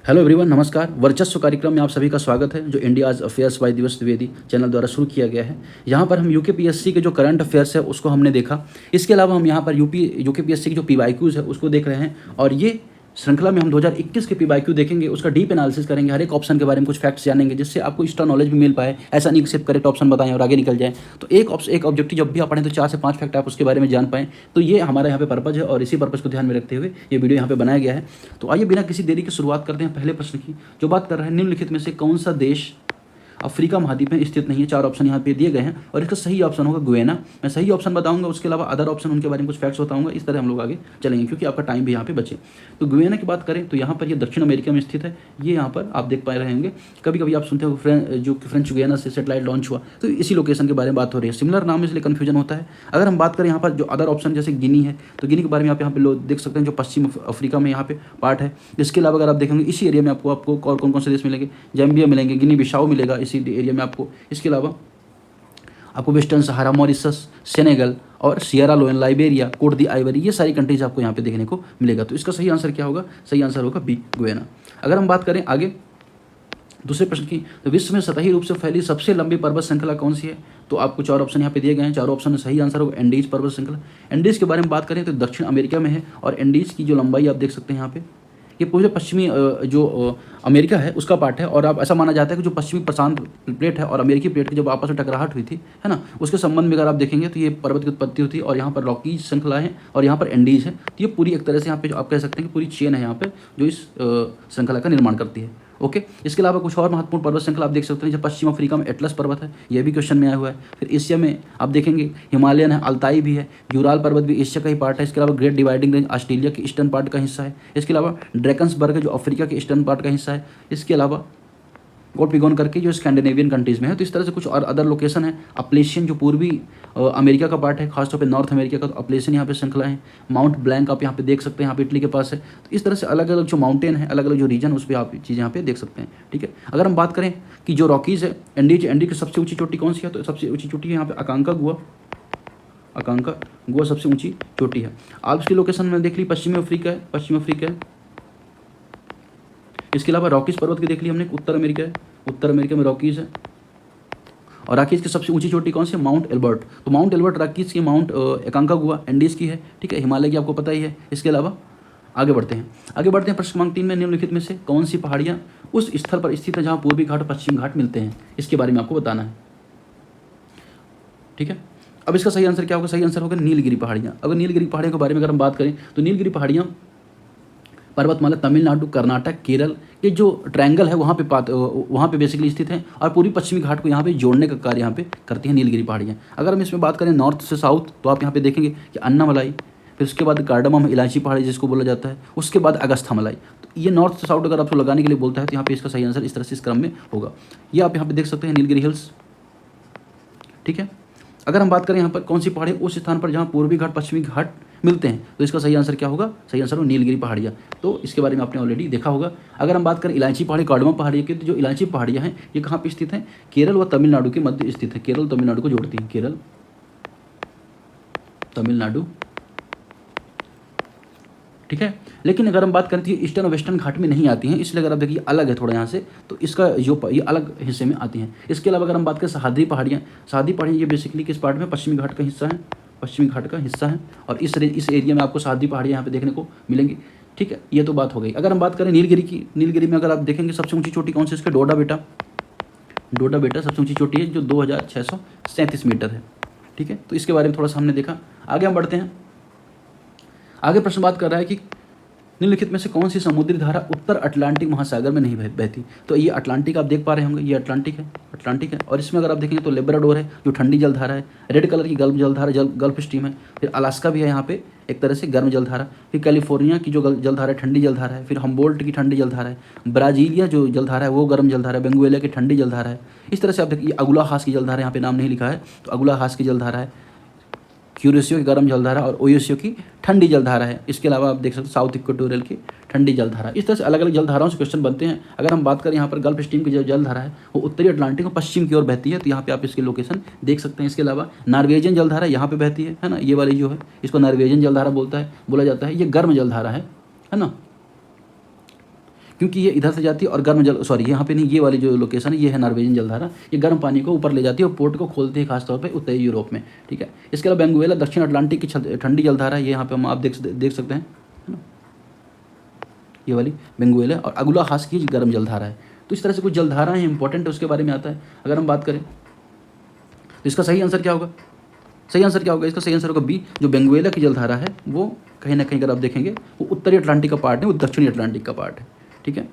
Hello everyone, नमस्कार। वर्चस्व कार्यक्रम में आप सभी का स्वागत है, जो इंडियाज़ अफेयर्स बाय दिवस द्विवेदी चैनल द्वारा शुरू किया गया है। यहाँ पर हम यूकेपीएससी के जो करंट अफेयर्स है उसको हमने देखा। इसके अलावा हम यहाँ पर यूकेपीएससी की जो पीवाईक्यूज़ है उसको देख रहे हैं, और ये श्रृंखला में हम 2021 के पीवाईक्यू देखेंगे, उसका डीप एनालिसिस करेंगे, हर एक ऑप्शन के बारे में कुछ फैक्ट्स जानेंगे, जिससे आपको एक्स्ट्रा नॉलेज भी मिल पाए। ऐसा नहीं कि सिर्फ करेक्ट ऑप्शन बताएं और आगे निकल जाएं। तो एक ऑब्जेक्टिव जब भी आप पढ़ें तो 4 से 5 फैक्ट आप उसके बारे में जान पाएं। तो ये हमारा यहाँ पे पर्पज़ है, और इसी पर्पज़ को ध्यान में रखते हुए ये वीडियो यहाँ पे बनाया गया है। तो आइए बिना किसी देरी की शुरुआत करते हैं पहले प्रश्न की, जो बात कर रहे हैं निम्नलिखित में से कौन सा देश अफ्रीका महाद्वीप में स्थित नहीं है। 4 ऑप्शन यहाँ पे दिए गए हैं, और इसका सही ऑप्शन होगा गुयाना। मैं सही ऑप्शन बताऊंगा, उसके अलावा अदर ऑप्शन उनके बारे में कुछ फैक्ट्स बताऊंगा। इस तरह हम लोग आगे चलेंगे, क्योंकि आपका टाइम भी यहाँ पे बचे। तो गुयाना की बात करें तो यहाँ पर ये दक्षिण अमेरिका में स्थित है। ये यहाँ पर आप देख पा रहे होंगे, कभी कभी आप सुनते हो जो फ्रेंच गुयाना से सेटेलाइट लॉन्च हुआ, तो इसी लोकेशन के बारे में बात हो रही है। सिमिलर नाम इसलिए कन्फ्यूजन होता है। अगर हम बात करें यहाँ पर जो अदर ऑप्शन जैसे गिनी है, तो गिनी के बारे में आप यहाँ पे लोग देख सकते हैं, जो पश्चिम अफ्रीका में यहाँ पे पार्ट है। इसके अलावा अगर आप देखेंगे इसी एरिया में आपको और कौन कौन से देश मिलेंगे, जैम्बिया मिलेंगे, गिनी बिसाऊ मिलेगा इसी एरिया में आपको। इसके अलावा आपको वेस्टर्न सहारा, मॉरिशस, सेनेगल और सियरा लोन, लाइबेरिया, कोट दी आइवरी, ये सारी कंट्रीज आपको यहाँ पे देखने को मिलेगा। तो इसका सही आंसर क्या होगा? सही आंसर होगा बी, गुयाना। अगर हम बात करें आगे दूसरे प्रश्न की, तो विश्व में सतही रूप से फैली सबसे लंबी पर्वत श्रृंखला कौन सी है? तो आपको 4 ऑप्शन यहाँ पे दिए गए हैं। 4 ऑप्शन में सही आंसर होगा एंडीज पर्वत श्रृंखला। एंडीज के बारे में बात करें तो दक्षिण अमेरिका में है, और एंडीज की जो लंबाई आप देख सकते हैं यहाँ पे, ये पूरे पश्चिमी जो अमेरिका है उसका पार्ट है। और अब ऐसा माना जाता है कि जो पश्चिमी प्रशांत प्लेट है और अमेरिकी प्लेट की जब आपस में टकराहट हुई थी, है ना, उसके संबंध में अगर आप देखेंगे तो ये पर्वत की उत्पत्ति होती है। और यहाँ पर रॉकीज श्रृंखला है, और यहाँ पर एंडीज है। तो ये पूरी एक तरह से यहाँ पे आप कह सकते हैं कि पूरी चेन है यहाँ पे, जो इस श्रृंखला का निर्माण करती है। ओके, इसके अलावा कुछ और महत्वपूर्ण पर्वत श्रृंखला आप देख सकते हैं, जैसे पश्चिम अफ्रीका में एटलस पर्वत है, यह भी क्वेश्चन में आया हुआ है। फिर एशिया में आप देखेंगे हिमालयन है, अल्ताई भी है, यूराल पर्वत भी एशिया का ही पार्ट है। इसके अलावा ग्रेट डिवाइडिंग रेंज ऑस्ट्रेलिया के ईस्टर्न पार्ट का हिस्सा है। इसके अलावा ड्रैकन्सबर्ग जो अफ्रीका के ईस्टर्न पार्ट का हिस्सा है। इसके अलावा गोल्ड करके जो स्कैंडिनेवियन कंट्रीज़ में है। तो इस तरह से कुछ और अदर लोकेशन है। अपलेशियन जो पूर्वी अमेरिका का पार्ट है, खासतौर पे नॉर्थ अमेरिका का, तो अपलेशियन यहाँ पे श्रृंखला है। माउंट ब्लैंक आप यहाँ पे देख सकते हैं, यहाँ पे इटली के पास है। तो इस तरह से अलग अलग जो माउंटेन है, अलग अलग जो रीजन, उस पर आप चीज़ यहाँ पे देख सकते हैं। ठीक है, अगर हम बात करें कि जो रॉकीज़ है, एंडी की सबसे ऊँची चोटी कौन सी है, तो सबसे ऊँची चोटी है यहाँ पे अकांका गुआ सबसे ऊँची चोटी है। आल्प्स की लोकेशन में देख ली, पश्चिमी अफ्रीका है। इसके अलावा रॉकीज पर्वत की देख ली हमने, उत्तर अमेरिका में रॉकीज है। और रॉकीज की सबसे ऊंची चोटी कौन सी है? Mount Elbert. तो माउंट एल्बर्ट रॉकीज की, माउंट एकांकागुआ एंडीज की है। ठीक है, हिमालय की आपको पता ही है। इसके अलावा आगे बढ़ते हैं प्रश्न क्रमांक 3 में निम्नलिखित में से कौन सी पहाड़ियाँ उस स्थल पर स्थित है जहाँ पूर्वी घाट और पश्चिम घाट मिलते हैं? इसके बारे में आपको बताना है। ठीक है, अब इसका सही आंसर क्या होगा? सही आंसर होगा नीलगिरी पहाड़ियाँ। अगर नीलगिरी पहाड़ियों के बारे में अगर हम बात करें तो नीलगिरी पहाड़ियाँ पर्वतमाला तमिलनाडु, कर्नाटक, केरल के जो ट्रायंगल है वहाँ पे बेसिकली स्थित हैं, और पूरी पश्चिमी घाट को यहाँ पे जोड़ने का कार्य यहाँ पे करती हैं नीलगिरी पहाड़ियाँ। अगर हम इसमें बात करें नॉर्थ से साउथ, तो आप यहाँ पे देखेंगे कि अन्नामलाई, फिर उसके बाद कार्डमम इलायची पहाड़ी जिसको बोला जाता है, उसके बाद अगस्थामलाई। तो ये नॉर्थ से साउथ अगर आपको लगाने के लिए बोलता है, तो यहाँ पे इसका सही आंसर इस तरह से इस क्रम में होगा। ये आप यहाँ पे देख सकते हैं नीलगिरी हिल्स। ठीक है, अगर हम बात करें यहाँ पर कौन सी पहाड़ी उस स्थान पर जहाँ पूर्वी घाट पश्चिमी घाट मिलते हैं, तो इसका सही आंसर क्या होगा? सही आंसर होगा नीलगिरी पहाड़ियाँ। तो इसके बारे में आपने ऑलरेडी देखा होगा। अगर हम बात करें इलायची पहाड़ी, कार्डमम पहाड़ी की, तो जो इलायची पहाड़ियाँ हैं ये कहाँ पे स्थित हैं? केरल व तमिलनाडु के मध्य स्थित है। केरल तमिलनाडु को जोड़ती हैं, केरल तमिलनाडु। ठीक है, लेकिन अगर हम बात करती है ईस्टर्न और वेस्टर्न घाट में नहीं आती हैं, इसलिए अगर आप देखिए अलग है थोड़ा यहाँ से, तो इसका जो ये अलग हिस्से में आती हैं। इसके अलावा अगर हम बात करें सह्याद्री पहाड़ियाँ ये बेसिकली किस पार्ट में? पश्चिमी घाट का हिस्सा है। और इस एरिया में आपको सह्याद्री पहाड़ियाँ यहाँ पे देखने को मिलेंगी। ठीक है, ये तो बात हो गई। अगर हम बात करें नीलगिरी की, नीलगिरी में अगर आप देखेंगे सबसे ऊँची चोटी कौन सी? इसके डोडा बेटा सबसे ऊँची चोटी है, जो 2637 मीटर है। ठीक है, तो इसके बारे में थोड़ा सा हमने देखा। आगे हम बढ़ते हैं। आगे प्रश्न बात कर रहा है कि निम्नलिखित में से कौन सी समुद्री धारा उत्तर अटलांटिक महासागर में नहीं बहती? तो ये अटलांटिक आप देख पा रहे होंगे, ये अटलांटिक है। और इसमें अगर आप देखेंगे तो लेब्राडोर है जो ठंडी जलधारा है, रेड कलर की गल्फ स्ट्रीम है। फिर अलास्का भी है यहाँ पे एक तरह से गर्म जलधारा। फिर कैलिफोर्निया की जो जलधारा है ठंडी जलधारा है। फिर हम्बोल्ट की ठंडी जलधारा है। ब्राजीलिया जो जलधारा है वो गर्म जलधारा है। बेंगुएला की ठंडी जलधारा है। इस तरह से आप देखिए अगुला हास की जलधारा यहाँ पे नाम नहीं लिखा है, तो अगुला हास की जलधारा है। क्यूरेशियो की गर्म जलधारा और ओयोसियो की ठंडी जलधारा है। इसके अलावा आप देख सकते हैं साउथ इक्वेटोरियल की ठंडी जलधारा। इस तरह से अलग अलग जलधाराओं से क्वेश्चन बनते हैं। अगर हम बात करें यहाँ पर गल्फ स्ट्रीम की जो जलधारा है वो उत्तरी अटलांटिक और पश्चिम की ओर बहती है, तो यहाँ पे आप इसकी लोकेशन देख सकते हैं। इसके अलावा नॉर्वेजियन जलधारा यहाँ पे बहती है ना, ये वाली जो है इसको नॉर्वेजियन जलधारा बोला जाता है। ये गर्म जलधारा है ना, क्योंकि ये इधर से जाती है और गर्म जल यहाँ पे नहीं, ये वाली जो लोकेशन है ये है नॉर्वेजियन जलधारा। ये गर्म पानी को ऊपर ले जाती है और पोर्ट को खोलती है खासतौर पे उत्तरी यूरोप में, ठीक है। इसके अलावा बेंगुएला दक्षिण अटलांटिक की ठंडी जलधारा है, ये यहाँ पे हम आप देख सकते हैं, है ना, ये वाली बेंगुएला। और अगुला खास की गर्म जलधारा है। तो इस तरह से कुछ जलधाराएँ इंपॉर्टेंट है, उसके बारे में आता है। अगर हम बात करें तो इसका सही आंसर क्या होगा? सही आंसर क्या होगा? इसका सही आंसर होगा बी। जो बेंगुएला की जलधारा है वो कहीं ना कहीं अगर आप देखेंगे वो उत्तरी अटलांटिक का पार्ट है, वो दक्षिणी अटलांटिक का पार्ट है, ठीक है।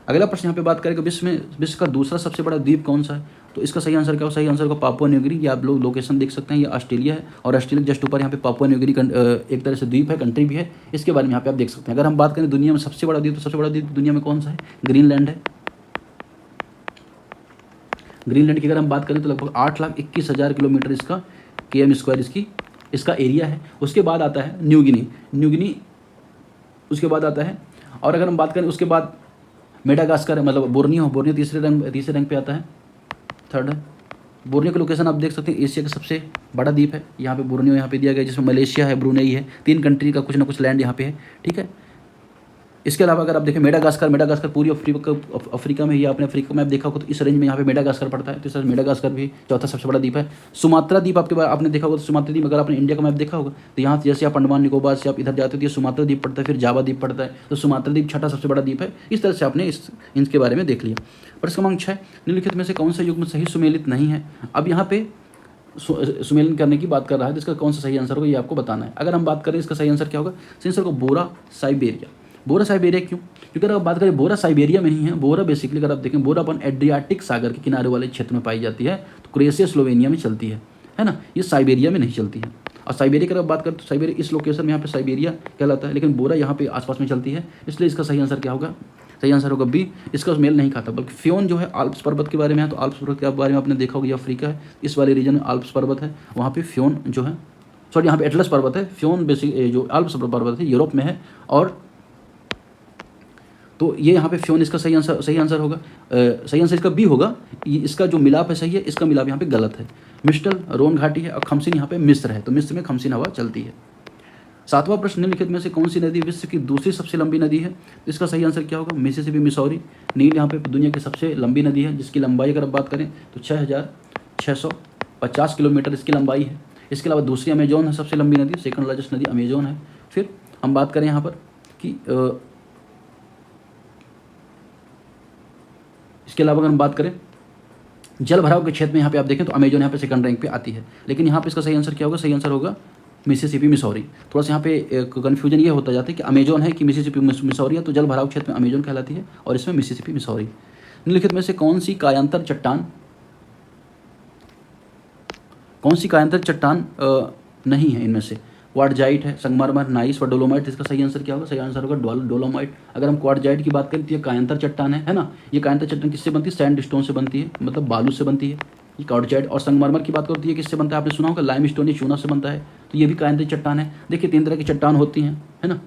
अगला प्रश्न यहाँ पे बात करें कि विश्व का दूसरा सबसे बड़ा द्वीप कौन सा है? तो इसका सही आंसर क्या होगा? सही आंसर होगा पापुआ न्यू गिनी। ये आप लोग लोकेशन देख सकते हैं, ये ऑस्ट्रेलिया है और ऑस्ट्रेलिया के जस्ट ऊपर यहाँ पे पापुआ न्यू गिनी एक तरह से द्वीप है, कंट्री भी है। इसके बारे में यहाँ पे आप देख सकते हैं। अगर हम बात करें दुनिया में सबसे बड़ा द्वीप, तो सबसे बड़ा द्वीप दुनिया में कौन सा है? ग्रीनलैंड है। ग्रीनलैंड की अगर हम बात करें तो लगभग 8,21,000 किलोमीटर इसका km² इसका एरिया है। उसके बाद आता है न्यू गिनी उसके बाद आता है। और अगर हम बात करें उसके बाद मेडागास्कर, मतलब बोर्नियो तीसरे रैंक पे आता है, थर्ड है। बोर्नियो की लोकेशन आप देख सकते हैं, एशिया का सबसे बड़ा द्वीप है। यहाँ पे बोर्नियो यहाँ पे दिया गया, जिसमें मलेशिया है, ब्रुनेई है, 3 कंट्री का कुछ ना कुछ लैंड यहाँ पे है, ठीक है। इसके अलावा अगर आप देखें मेडागास्कर पूरी अफ्रीका में ही, आपने अफ्रीका में आप देखा होगा तो इस रेंज में यहाँ पे मेडागास्कर पड़ता है। तो सर मेडागास्कर भी चौथा सबसे बड़ा द्वीप है। सुमात्रा द्वीप आपने देखा होगा, तो सुमात्रा द्वीप अगर आपने इंडिया का मैप देखा होगा तो यहाँ जैसे आप अंडमान निकोबार से आप इधर जाते हो तो ये सुमात्रा द्वीप पड़ता है, फिर जावा द्वीप पड़ता है। तो सुमात्रा द्वीप छठा सबसे बड़ा द्वीप है। इस तरह से आपने इनके बारे में देख लिया। प्रश्न क्रमांक 6, निम्नलिखित में से कौन सा युग्म सही सुमेलित नहीं है? अब यहाँ पे सुमेलन करने की बात कर रहा है, तो इसका कौन सा सही आंसर होगा ये आपको बताना है। अगर हम बात करें इसका सही आंसर क्या होगा? सही आंसर होगा बोरा साइबेरिया। बोरा साइबेरिया क्यों? क्योंकि अगर आप बात करें बोरा साइबेरिया में नहीं है। बोरा बेसिकली अगर आप देखें, बोरा अपन एड्रियाटिक सागर के किनारे वाले क्षेत्र में पाई जाती है, तो क्रोएशिया स्लोवेनिया में चलती है ना, ये साइबेरिया में नहीं चलती है। और साइबेरिया की अगर बात करें तो साइबेरिया इस लोकेशन में यहाँ पे साइबेरिया कहलाता है, लेकिन बोरा यहाँ पे आसपास में चलती है, इसलिए इसका सही आंसर क्या होगा? सही आंसर होगा बी। इसका मेल नहीं खाता। बल्कि फ्योन जो है आल्प्स पर्वत के बारे में है, तो आल्प्स पर्वत के बारे में आपने देखा होगा, ये अफ्रीका है, इस वाले रीजन में आल्प्स पर्वत है, वहाँ पे फ्योन जो है, सॉरी यहाँ पे एटलस पर्वत है, फ्योन बेसिक जो आल्प्स पर्वत है यूरोप में है। और तो ये यहाँ पे फ्योन इसका सही आंसर होगा। सही आंसर इसका बी होगा। इसका जो मिलाप है सही है, इसका मिलाप यहाँ पे गलत है। मिस्टल रोन घाटी है और खमसिन यहाँ पे मिस्र है, तो मिस्र में खमसिन हवा चलती है। 7वां प्रश्न, निम्नलिखित में से कौन सी नदी विश्व की दूसरी सबसे लंबी नदी है? इसका सही आंसर क्या होगा? Mississippi Missouri. नील यहाँ पे दुनिया की सबसे लंबी नदी है, जिसकी लंबाई अगर बात करें तो 6,650 किलोमीटर इसकी लंबाई है। इसके अलावा दूसरी अमेजोन है सबसे लंबी नदी, सेकंड लार्जेस्ट नदी अमेजोन है। फिर हम बात करें यहाँ पर कि इसके अलावा अगर हम बात करें जल भराव के क्षेत्र में, यहाँ पे आप देखें तो अमेजोन यहाँ पे सेकंड रैंक पे आती है, लेकिन यहाँ पे इसका सही आंसर क्या होगा? सही आंसर होगा मिसिसिपी मिसौरी। थोड़ा सा यहाँ पे कन्फ्यूजन ये होता जाता है कि अमेजोन है कि मिसिसिपी मिसौरी है, तो जल भराव क्षेत्र में अमेजोन कहलाती है और इसमें मिसिसिपी मिसौरी। निम्नलिखित में से कौन सी कायांतर चट्टान नहीं है इनमें से? क्वार्टजाइट है, संगमरमर, नाइस व डोलोमाइट। इसका सही आंसर क्या होगा? सही आंसर होगा डोलोमाइट। अगर हम क्वार्टजाइट की बात करें तो ये कायांतर चट्टान है ना। ये कायांतर चट्टान किससे बनती है? सैंडस्टोन से बनती है, मतलब बालू से बनती है ये क्वार्टजाइट। और संगमरमर की बात करो तो ये किससे बनता है? आपने सुना होगा लाइमस्टोन या चूना से बनता है, तो ये भी कायांतर चट्टान है। देखिए 3 तरह की चट्टान होती हैं, है ना,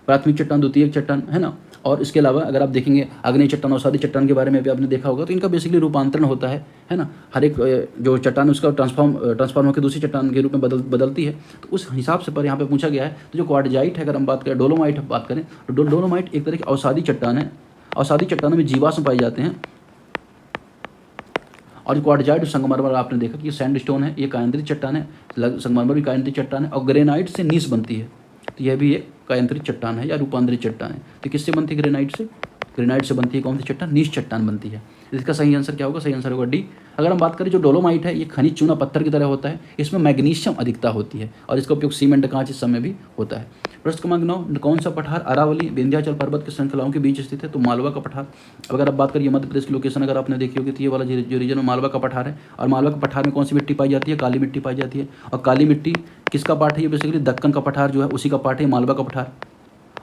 प्राथमिक चट्टान, द्वितीयक चट्टान, है ना। और इसके अलावा अगर आप देखेंगे आग्नेय चट्टान और सादी चट्टान के बारे में भी आपने देखा होगा, तो इनका बेसिकली रूपांतरण होता है ना। हर एक जो चट्टान उसका ट्रांसफॉर्म होकर दूसरी चट्टान के रूप में बदलती है, तो उस हिसाब से पर यहाँ पे पूछा गया है। तो जो क्वार्टजाइट है, अगर हम बात करें, डोलोमाइट बात करें तो डोलोमाइट एक तरह की अवसादी चट्टान है। अवसादी चट्टानों में जीवाश्म पाए जाते हैं। और क्वार्टजाइट और संगमरमर आपने देखा कि सैंडस्टोन है, ये कायांतरित चट्टान है, संगमरमर भी कायांतरित चट्टान है। और ग्रेनाइट से नीस बनती है, तो यह भी एक कायांतरित चट्टान है या रूपांतरित चट्टान है। तो किससे बनती है? ग्रेनाइट से। ग्रेनाइट से बनती है कौन सी चट्टान? नीस चट्टान बनती है। इसका सही आंसर क्या होगा? सही आंसर होगा डी। अगर हम बात करें जो डोलोमाइट है, ये खनिज चूना पत्थर की तरह होता है, इसमें मैग्नीशियम अधिकता होती है और इसका उपयोग सीमेंट, कांच इस समय भी होता है। प्रश्न क्रमांक 9, कौन सा पठार अरावली विंध्याचल पर्वत की श्रृंखलाओं के बीच स्थित है? तो मालवा का पठार। अगर आप बात करिए मध्य प्रदेश की लोकेशन अगर आपने देखी होगी तो ये वाला जो रीजन है मालवा का पठार है। और मालवा का पठार में कौन सी मिट्टी पाई जाती है? काली मिट्टी पाई जाती है। और काली मिट्टी किसका पार्ट है? ये बेसिकली दक्कन का पठार जो है उसी का पार्ट है मालवा का पठार।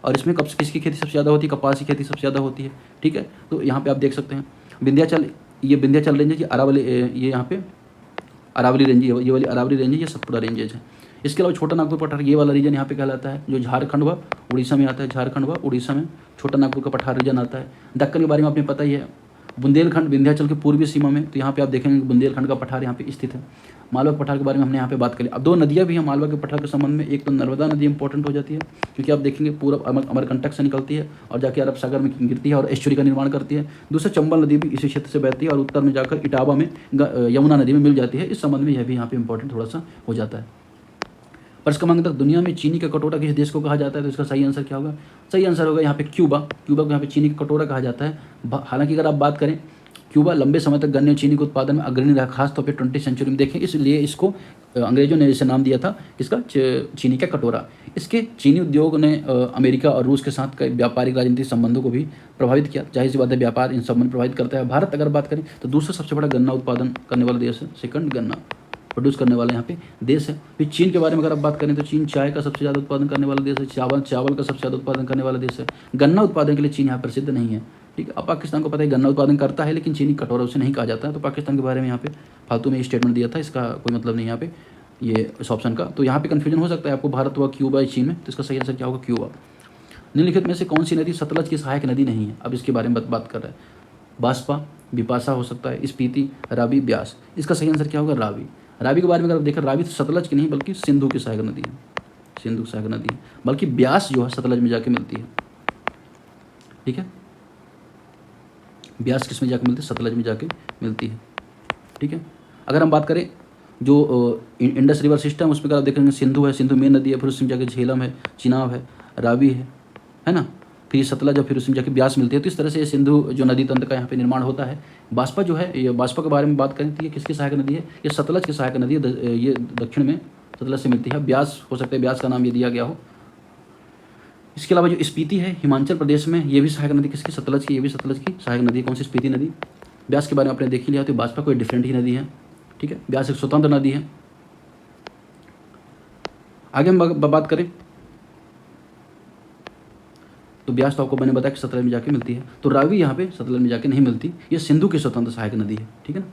और इसमें किसकी खेती सबसे ज़्यादा होती है? कपास की खेती सबसे ज़्यादा होती है, ठीक है। तो यहाँ पे आप देख सकते हैं विंध्याचल, ये विंध्याचल रेंज है, ये अरावली, ये यहाँ पे अरावली रेंज, ये वाली अरावली रेंज है, ये सतपुड़ा रेंजेज है। इसके अलावा छोटा नागपुर पठार, ये वाला रीजन यहाँ पे कहलाता है, जो झारखंड व उड़ीसा में आता है। झारखंड व उड़ीसा में छोटा नागपुर का पठार रीजन आता है। दक्कन के बारे में आपने पता ही है, बुंदेलखंड विंध्याचल के पूर्वी सीमा में, तो यहाँ पे आप देखेंगे बुंदेलखंड का पठार यहाँ पे स्थित है। मालवा के पठार के बारे में हमने यहाँ पे बात करी। अब 2 नदियाँ भी हैं मालवा के पठार के संबंध में। एक तो नर्मदा नदी इंपॉर्टेंट हो जाती है, क्योंकि आप देखेंगे पूरा अमरकंटक से निकलती है और जाके अरब सागर में गिरती है और एस्चुरी का निर्माण करती है। दूसरा चंबल नदी भी इसी क्षेत्र से बहती है और उत्तर में जाकर इटावा में यमुना नदी में मिल जाती है। इस संबंध में यह भी यहाँ पे इंपॉर्टेंट थोड़ा सा हो जाता है। प्रश्न क्रमांक तक, दुनिया में चीनी का कटोरा किस देश को कहा जाता है? तो इसका सही आंसर क्या होगा? सही आंसर होगा यहाँ पे क्यूबा। क्यूबा को यहाँ पे चीनी का कटोरा कहा जाता है। हालांकि अगर आप बात करें, क्यूबा लंबे समय तक गन्ने और चीनी के उत्पादन में अग्रणी रहा, खासतौर पर 20वीं सेंचुरी में देखें, इसलिए इसको अंग्रेजों ने इसे नाम दिया था इसका चीनी का कटोरा। इसके चीनी उद्योग ने अमेरिका और रूस के साथ कई व्यापारिक राजनीतिक संबंधों को भी प्रभावित किया। जाहिर सी बात है, व्यापार इन संबंध प्रभावित करता है। भारत अगर बात करें तो दूसरा सबसे बड़ा गन्ना उत्पादन करने वाला देश है, सेकंड गन्ना प्रोड्यूस करने वाला यहाँ पे देश है। फिर चीन के बारे में अगर आप बात करें तो चीन चाय का सबसे ज़्यादा उत्पादन करने वाला देश है। चावल का सबसे ज़्यादा उत्पादन करने वाला देश है। गन्ना उत्पादन के लिए चीन यहाँ प्रसिद्ध नहीं है, ठीक है। अब पाकिस्तान को पता है गन्ना उत्पादन करता है, लेकिन चीनी कटोरा उसे नहीं कहा जाता है। तो पाकिस्तान के बारे में यहाँ पे फालतू में स्टेटमेंट दिया था, इसका कोई मतलब नहीं यहाँ पे ये इस ऑप्शन का। तो यहाँ पे कन्फ्यूजन हो सकता है आपको, भारत हुआ क्यूबा या चीन में, तो इसका सही आंसर क्या होगा? क्यूबा। निम्नलिखित में से कौन सी नदी सतलज की सहायक नदी नहीं है? अब इसके बारे में बात कर रहे हैं। बास्पा, बिपाशा हो सकता है, स्पीति, रावी, ब्यास। इसका सही आंसर क्या होगा? रावी। रावी के बारे में अगर आप देखें, रावी तो सतलज की नहीं बल्कि सिंधु की सहायक नदी है। सिंधु की सहायक नदी है, बल्कि ब्यास जो है सतलज में जाके मिलती है, ठीक है। ब्यास किस में जाके मिलती है? सतलज में जाके मिलती है, ठीक है। अगर हम बात करें जो इंडस रिवर सिस्टम, उसमें अगर आप देखेंगे सिंधु है, सिंधु मेन नदी है, फिर उसमें जाके झेलम है, चिनाब है, रावी है ना, फिर सतलज और फिर उसमें जाके ब्यास मिलती है। तो इस तरह से ये सिंधु जो नदी तंत्र का यहाँ पे निर्माण होता है। बास्पा जो है, ये बास्पा के बारे में बात करें तो ये किसकी सहायक नदी है? ये सतलज की सहायक नदी है। ये दक्षिण में सतलज से मिलती है। ब्यास हो सकता है, ब्यास का नाम ये दिया गया हो। इसके अलावा जो स्पीति है हिमाचल प्रदेश में, ये भी सहायक नदी किसकी? सतलज की। ये भी सतलज की सहायक नदी है। कौन सी? स्पीति नदी। ब्यास के बारे में आपने देख ही लिया, तो बास्पा कोई डिफरेंट ही नदी है, ठीक है। ब्यास एक स्वतंत्र नदी है। आगे हम बात करें तो ब्यास तो आपको मैंने बताया कि सतलज में जाके मिलती है। तो रावी यहाँ पे सतलज में जाके नहीं मिलती, ये सिंधु की स्वतंत्र सहायक नदी है, ठीक है ना।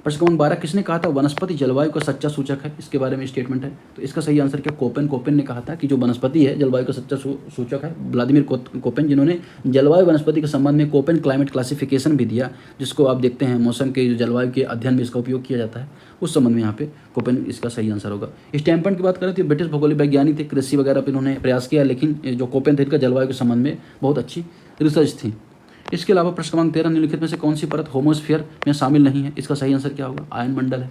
प्रश्न क्रमांक 12, किसने कहा था वनस्पति जलवायु का सच्चा सूचक है? इसके बारे में स्टेटमेंट है। तो इसका सही आंसर क्या? कोपेन ने कहा था कि जो वनस्पति है जलवायु का सच्चा सूचक है। व्लादिमीर कोपेन, जिन्होंने जलवायु वनस्पति के संबंध में कोपेन क्लाइमेट क्लासिफिकेशन भी दिया, जिसको आप देखते हैं मौसम के जलवायु के अध्ययन में इसका उपयोग किया जाता है, उस संबंध में यहाँ पे कोपेन इसका सही आंसर होगा। स्टैम्पन की बात करें तो ब्रिटिश भौगोलिक वैज्ञानिक थे, कृषि वगैरह पर इन्होंने प्रयास किया, लेकिन जो कोपेन थे इनका जलवायु के संबंध में बहुत अच्छी रिसर्च थी। इसके अलावा प्रश्न क्रमांक 13, निम्नलिखित में से कौन सी परत होमोस्फीयर में शामिल नहीं है? इसका सही आंसर क्या होगा? आयन मंडल है।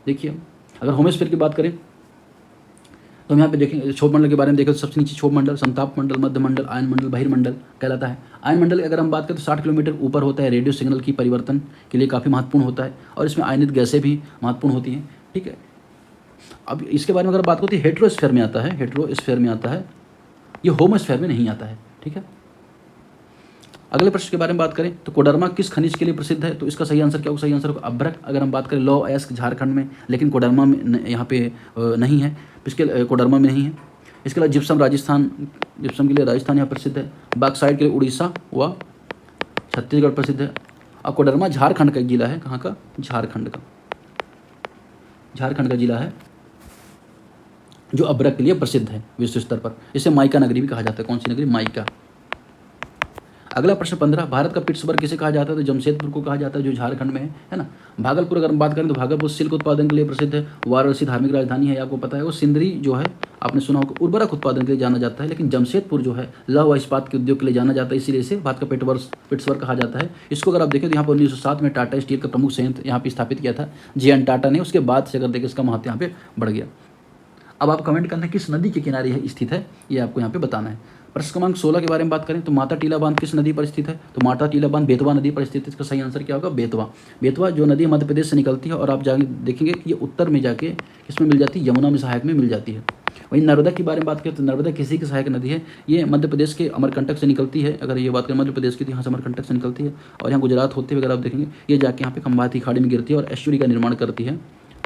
देखिए, अगर होमोस्फीयर की बात करें तो हम यहाँ पे देखेंगे, क्षोभ मंडल के बारे में देखें तो सबसे नीचे क्षोभ मंडल, संताप मंडल, मध्य मंडल, आयन मंडल, बहिर्मंडल कहलाता है। आयन मंडल अगर हम बात करें तो 60 किलोमीटर ऊपर होता है, रेडियो सिग्नल की परिवर्तन के लिए काफ़ी महत्वपूर्ण होता है और इसमें आयनित गैसें भी महत्वपूर्ण होती हैं, ठीक है। अब इसके बारे में अगर बात करते हैं, हेट्रोस्फीयर में आता है, हेट्रोस्फीयर में आता है, ये होमोस्फीयर में नहीं आता है, ठीक है। अगले प्रश्न के बारे में बात करें तो कोडरमा किस खनिज के लिए प्रसिद्ध है? तो इसका सही आंसर क्या होगा? सही आंसर होगा अभ्रक। अगर हम बात करें लौ अयस्क झारखंड में, लेकिन कोडरमा में यहाँ पे नहीं है, इसके कोडरमा में नहीं है। इसके अलावा जिप्सम राजस्थान, जिप्सम के लिए राजस्थान यहाँ प्रसिद्ध है। बॉक्साइट के लिए उड़ीसा व छत्तीसगढ़ प्रसिद्ध है। और कोडरमा झारखंड का जिला है। कहाँ का? झारखंड का जिला है जो अभ्रक के लिए प्रसिद्ध है विश्व स्तर पर। इसे माइका नगरी भी कहा जाता है। कौन सी नगरी? माइका। अगला प्रश्न 15, भारत का पिट्सबर्ग किसे कहा जाता है? तो जमशेदपुर को कहा जाता है, जो झारखंड में है ना। भागलपुर अगर हम बात करें तो भागलपुर सिल्क उत्पादन के लिए प्रसिद्ध है। वाराणसी धार्मिक राजधानी है, आपको पता है। वो सिंदरी जो है आपने सुना होगा उर्वरक उत्पादन के लिए जाना जाता है, लेकिन जमशेदपुर जो है लौह व इस्पात के उद्योग के लिए जाना जाता है, इसीलिए इसे भारत का पिट्सबर्ग कहा जाता है। इसको अगर आप देखें तो यहाँ पर 1907 में टाटा स्टील का प्रमुख संयंत्र यहाँ पर स्थापित किया था JN टाटा ने। उसके बाद से अगर देखें इसका महत्व यहाँ पे बढ़ गया। अब आप कमेंट करना है किस नदी के किनारे है स्थित है, ये आपको यहाँ पे बताना है। प्रश्न क्रमांक 16 के बारे में बात करें तो माता टीला बांध किस नदी पर स्थित है? तो माता टीला बांध बेतवा नदी पर स्थित है। इसका सही आंसर क्या होगा? बेतवा। बेतवा जो नदी मध्य प्रदेश से निकलती है और आप जाके देखेंगे कि ये उत्तर में जाके किसमें मिल जाती है? यमुना में सहायक में मिल जाती है। वहीं नर्मदा के बारे में बात करें तो नर्मदा किसी की सहायक नदी है? ये मध्य प्रदेश के अमरकंटक से निकलती है। अगर ये बात करें मध्य प्रदेश की तो यहाँ से अमरकंटक से निकलती है और यहाँ गुजरात होते हुए अगर आप देखेंगे ये जाके यहाँ पे खंभाती खाड़ी में गिरती है और एस्चुरी का निर्माण करती है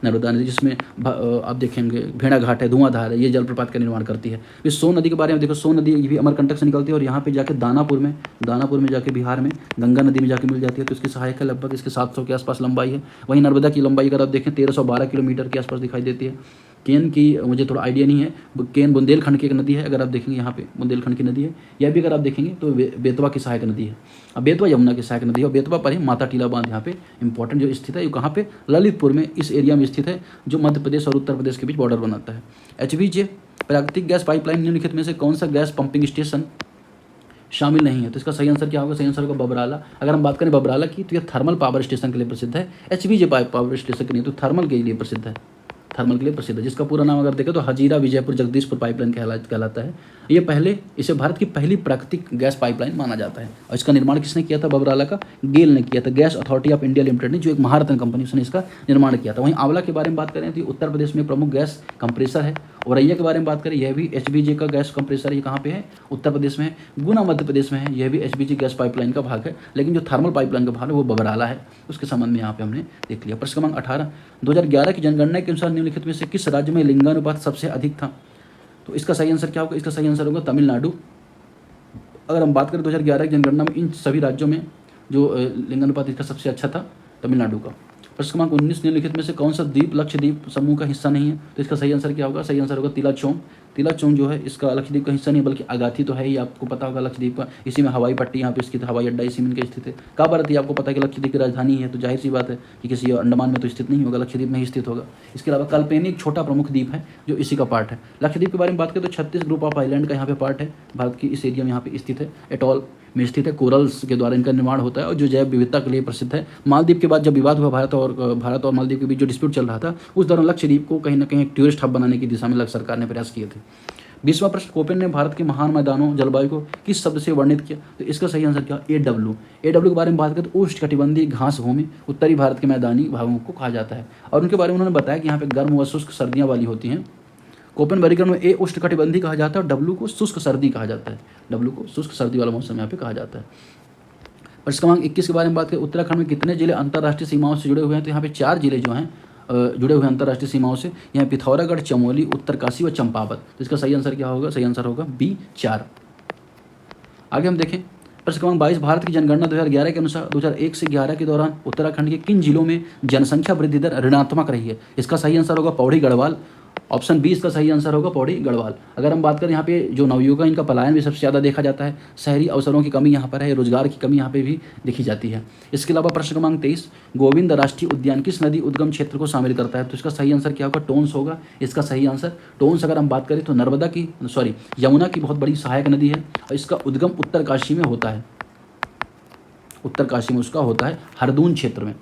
नर्मदा नदी, जिसमें आप देखेंगे भेड़ा घाट है, धुआंधार है, ये जलप्रपात का निर्माण करती है। फिर सोन नदी के बारे में देखो, सोन नदी ये भी अमरकंटक से निकलती है और यहाँ पे जाके दानापुर में जाके बिहार में गंगा नदी में जाके मिल जाती है। तो इसकी सहायक है, लगभग इसके 700 के आसपास लंबाई है। वहीं नर्मदा की लंबाई अगर आप देखें 1312 किलोमीटर के आसपास दिखाई देती है। केन की मुझे थोड़ा आइडिया नहीं है। केन बुंदेलखंड की एक नदी है, अगर आप देखेंगे यहाँ पे बुंदेलखंड की नदी है। यह भी अगर आप देखेंगे तो बेतवा की सहायक नदी है। अब बेतवा यमुना की सहायक नदी है और बेतवा पर ही माता टीला बांध यहाँ पे इंपॉर्टेंट जो स्थित है, ये कहाँ पे, ललितपुर में, इस एरिया में स्थित है जो मध्य प्रदेश और उत्तर प्रदेश के बीच बॉर्डर बनाता है। HVJ प्राकृतिक गैस पाइपलाइन निम्नलिखित में से कौन सा गैस पंपिंग स्टेशन शामिल नहीं है? तो इसका सही आंसर क्या होगा? सही आंसर होगा बबराला। अगर हम बात करें बबराला की तो यह थर्मल पावर स्टेशन के लिए प्रसिद्ध है। HVJ पावर स्टेशन के लिए तो थर्मल के लिए प्रसिद्ध है, थर्मल के लिए प्रसिद्ध है, जिसका पूरा नाम अगर देखें तो हजीरा विजयपुर जगदीशपुर पाइपलाइन कहलाता है। ये इसे भारत की पहली प्राकृतिक गैस पाइपलाइन माना जाता है। और इसका निर्माण किसने किया था? बबराला का गेल ने किया था, gas authority of India limited ने, जो एक महारत्न कंपनी, उसने इसका निर्माण किया था। वहीं आंवला के बारे में बात करें तो उत्तर प्रदेश में प्रमुख गैस कंप्रेसर है। औरैया के बारे में बात करें, यह भी HVJ का गैस कंप्रेसर, ये कहाँ पे है? उत्तर प्रदेश में है। गुना मध्य प्रदेश में है, यह भी HVJ गैस पाइपलाइन का भाग है। लेकिन जो थर्मल पाइपलाइन का भाग है वो बबराला है। उसके संबंध में यहाँ पे हमने देख लिया। प्रश्न क्रमांक 18, 2011 की जनगणना के अनुसार निम्नलिखित में से किस राज्य में लिंगानुपात सबसे अधिक था? तो इसका सही आंसर क्या होगा? इसका सही आंसर होगा तमिलनाडु। अगर हम बात करें 2011 की जनगणना में इन सभी राज्यों में जो लिंगानुपात इसका सबसे अच्छा था, तमिलनाडु का। प्रश्न क्रमांक 19, निम्नलिखित में से कौन सा द्वीप लक्षद्वीप समूह का हिस्सा नहीं है? तो इसका सही आंसर क्या होगा? सही आंसर होगा तिलाचोम। तिलाचोम जो है इसका लक्षद्वीप का हिस्सा नहीं, बल्कि अगाथी तो है ही, आपको पता होगा लक्षद्वीप का। इसी में हवाई पट्टी यहाँ पे स्थित, हवाई अड्डा इसी में इनका स्थित है। काबा रहती है, आपको पता है कि लक्षद्वीप की राजधानी है, तो जाहिर सी बात है कि किसी अंडमान में तो स्थित नहीं होगा, लक्षद्वीप में ही स्थित होगा। इसके अलावा कल्पेनी एक छोटा प्रमुख द्वीप है जो इसी का पार्ट है। लक्षद्वीप के बारे में बात करें तो 36 ग्रुप ऑफ आइलैंड का यहाँ पे पार्ट है, भारत की इस एरिया में यहाँ पे स्थित है। एटॉल में स्थित है, कोरल्स के द्वारा इनका निर्माण होता है और जो जैव विविधता के लिए प्रसिद्ध है। मालदीव के बाद जब विवाद हुआ भारत और मालदीव के बीच जो डिस्प्यूट चल रहा था, उस दौरान लक्षद्वीप को कहीं ना कहीं एक टूरिस्ट हब बनाने की दिशा में सरकार ने प्रयास किए थे। 20वां प्रश्न, कोपेन ने भारत के महान मैदानों जलवायु को किस शब्द से वर्णित किया? तो इसका सही आंसर क्या? AW। AW के बारे में बात करें तो उष्णकटिबंधीय घास भूमि उत्तरी भारत के मैदानी भागों को कहा जाता है। और उनके बारे में उन्होंने बताया कि यहाँ पे गर्म व शुष्क सर्दियाँ वाली होती हैं। कोपेन वर्गीकरण में A उष्णकटिबंधीय कहा जाता है और W को शुष्क सर्दी कहा जाता है। W को शुष्क सर्दी वाला मौसम यहाँ पे कहा जाता है। प्रश्न क्रमांक 21 के बारे में बात करें, उत्तराखंड में कितने जिले अंतर्राष्ट्रीय सीमाओं से जुड़े हुए हैं? तो यहाँ पे 4 जिले जो हैं जुड़े हुए अंतर्राष्ट्रीय सीमाओं से, यहाँ पिथौरागढ़, चमोली, उत्तरकाशी व चंपावत। तो इसका सही आंसर क्या होगा? सही आंसर होगा B 4। आगे हम देखें प्रश्न क्रमांक 22, भारत की जनगणना 2011 के अनुसार 2001 से 11 के दौरान उत्तराखंड के किन जिलों में जनसंख्या वृद्धि दर ऋणात्मक रही है? इसका सही आंसर होगा पौड़ी गढ़वाल। ऑप्शन बी इसका सही आंसर होगा पौड़ी गढ़वाल। अगर हम बात करें यहाँ पे जो नवयुवक इनका पलायन भी सबसे ज़्यादा देखा जाता है, शहरी अवसरों की कमी यहाँ पर है, रोजगार की कमी यहाँ पे भी देखी जाती है। इसके अलावा प्रश्न क्रमांक 23, गोविंद राष्ट्रीय उद्यान किस नदी उद्गम क्षेत्र को शामिल करता है? तो इसका सही आंसर क्या होगा? टोंस होगा इसका सही आंसर। टोंस अगर हम बात करें तो यमुना की बहुत बड़ी सहायक नदी है और इसका उद्गम उत्तरकाशी में होता है, उत्तरकाशी में उसका होता है, हरदून क्षेत्र में।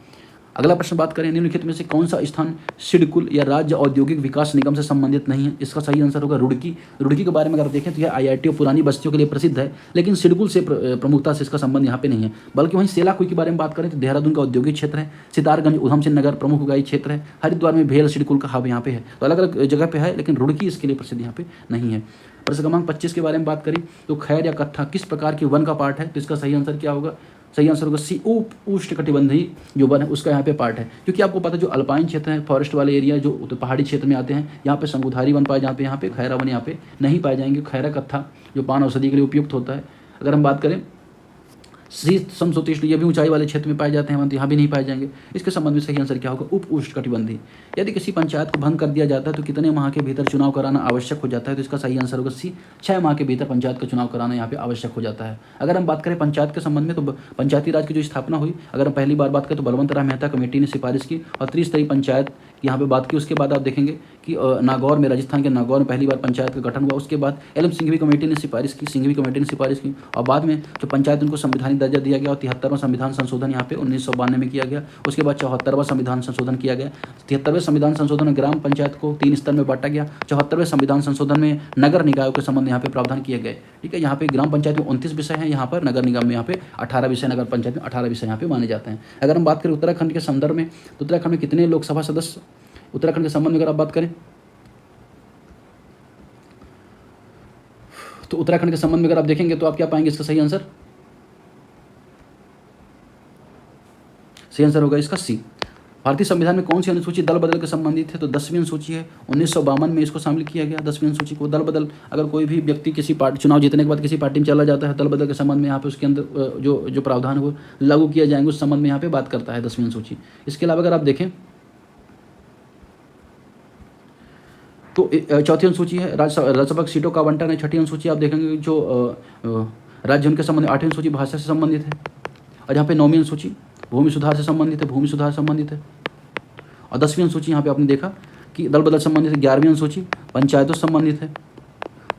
अगला प्रश्न बात करें, निम्नलिखित में से कौन सा स्थान सिडकुल या राज्य औद्योगिक विकास निगम से संबंधित नहीं है? इसका सही आंसर होगा रुड़की। रुड़की के बारे में अगर देखें तो यह IIT और पुरानी बस्तियों के लिए प्रसिद्ध है, लेकिन सिडकुल से प्रमुखता से इसका संबंध यहाँ पे नहीं है। बल्कि वहीं सेलाकुई के बारे में बात करें तो देहरादून का औद्योगिक क्षेत्र है, सितारगंज उधम सिंह नगर प्रमुख उगाई क्षेत्र है, हरिद्वार में भेल सिडकुल का हब यहाँ पे है। तो अलग अलग जगह पे है, लेकिन रुड़की इसके लिए प्रसिद्ध यहाँ पे नहीं है। प्रश्न क्रमांक 25 के बारे में बात करें तो खैर या कत्था किस प्रकार की वन का पार्ट है? तो इसका सही आंसर क्या होगा? सही आंसर होगा सी उष्णकटिबंधीय जो वन है उसका यहाँ पे पार्ट है। क्योंकि आपको पता है जो अल्पाइन क्षेत्र है, फॉरेस्ट वाले एरिया जो पहाड़ी क्षेत्र में आते हैं, यहाँ पे शंकुधारी वन पाए, जहाँ पे यहाँ पे खैरा वन यहाँ पे नहीं पाए जाएंगे। खैरा कत्था जो पान औषधि के लिए उपयुक्त होता है। अगर हम बात करें शीत समशीतोष्ण, ये भी ऊंचाई वाले क्षेत्र में पाए जाते हैं, यहाँ भी नहीं पाए जाएंगे। इसके संबंध में सही आंसर क्या होगा? उप उष्णकटिबंधीय। यदि किसी पंचायत को भंग कर दिया जाता है तो कितने माह के भीतर चुनाव कराना आवश्यक हो जाता है? तो इसका सही आंसर होगा सी 6 माह के भीतर पंचायत का चुनाव कराना यहाँ पे आवश्यक हो जाता है। अगर हम बात करें पंचायत के संबंध में तो पंचायती राज की जो स्थापना हुई, अगर हम पहली बार बात करें तो बलवंत राय मेहता कमेटी ने सिफारिश की और त्रिस्तरीय पंचायत यहाँ पे बात की। उसके बाद आप देखेंगे कि नागौर में, राजस्थान के नागौर में पहली बार पंचायत का गठन हुआ। उसके बाद LM सिंघवी कमेटी ने सिफारिश की, सिंघवी कमेटी ने सिफारिश की और बाद में जो पंचायत उनको संवैधानिक दर्जा दिया गया और 73वां संविधान संशोधन यहाँ पे 1992 में किया गया। उसके बाद 74वां संविधान संशोधन किया गया। 73वें संविधान संशोधन में ग्राम पंचायत को 3 स्तर में बांटा गया। 74वें संविधान संशोधन में नगर निकायों के संबंध यहाँ पे प्रावधान किए गए। ठीक है, यहाँ पे ग्राम पंचायत में 29 विषय हैं, यहाँ पर नगर निगम में यहाँ पे 18 विषय, नगर पंचायत में 18 विषय यहाँ पे माने जाते हैं। अगर हम बात करें उत्तराखंड के संदर्भ में तो उत्तराखंड में कितने लोकसभा सदस्य, उत्तराखंड के संबंध में अगर आप बात करें तो उत्तराखंड के संबंध में अगर आप देखेंगे तो आप क्या पाएंगे? इसका सही आंसर होगा इसका सी। भारतीय संविधान में कौन सी अनुसूची दल बदल के संबंधित है? तो 10वीं अनुसूची है, 1952 में इसको शामिल किया गया। 10वीं अनुसूची को दल बदल, अगर कोई भी व्यक्ति किसी पार्टी चुनाव जीतने के बाद किसी पार्टी में चला जाता है, दल बदल के संबंध में यहाँ पे उसके अंदर जो प्रावधान वो लागू किया जाएंगे उस संबंध में यहाँ पे बात करता है 10वीं अनुसूची। इसके अलावा अगर आप देखें तो चौथी अनुसूची है राज्यसभा की सीटों का आवंटन है। छठी अनुसूची आप देखेंगे जो राज्य उनके संबंधित। आठवीं अनुसूची भाषा से संबंधित है। और यहाँ पे नौवीं अनुसूची भूमि सुधार से संबंधित है, भूमि सुधार संबंधित है। और 10वीं अनुसूची यहाँ पे आपने देखा कि दल बदल संबंधित है। 11वीं अनुसूची पंचायतों से संबंधित है।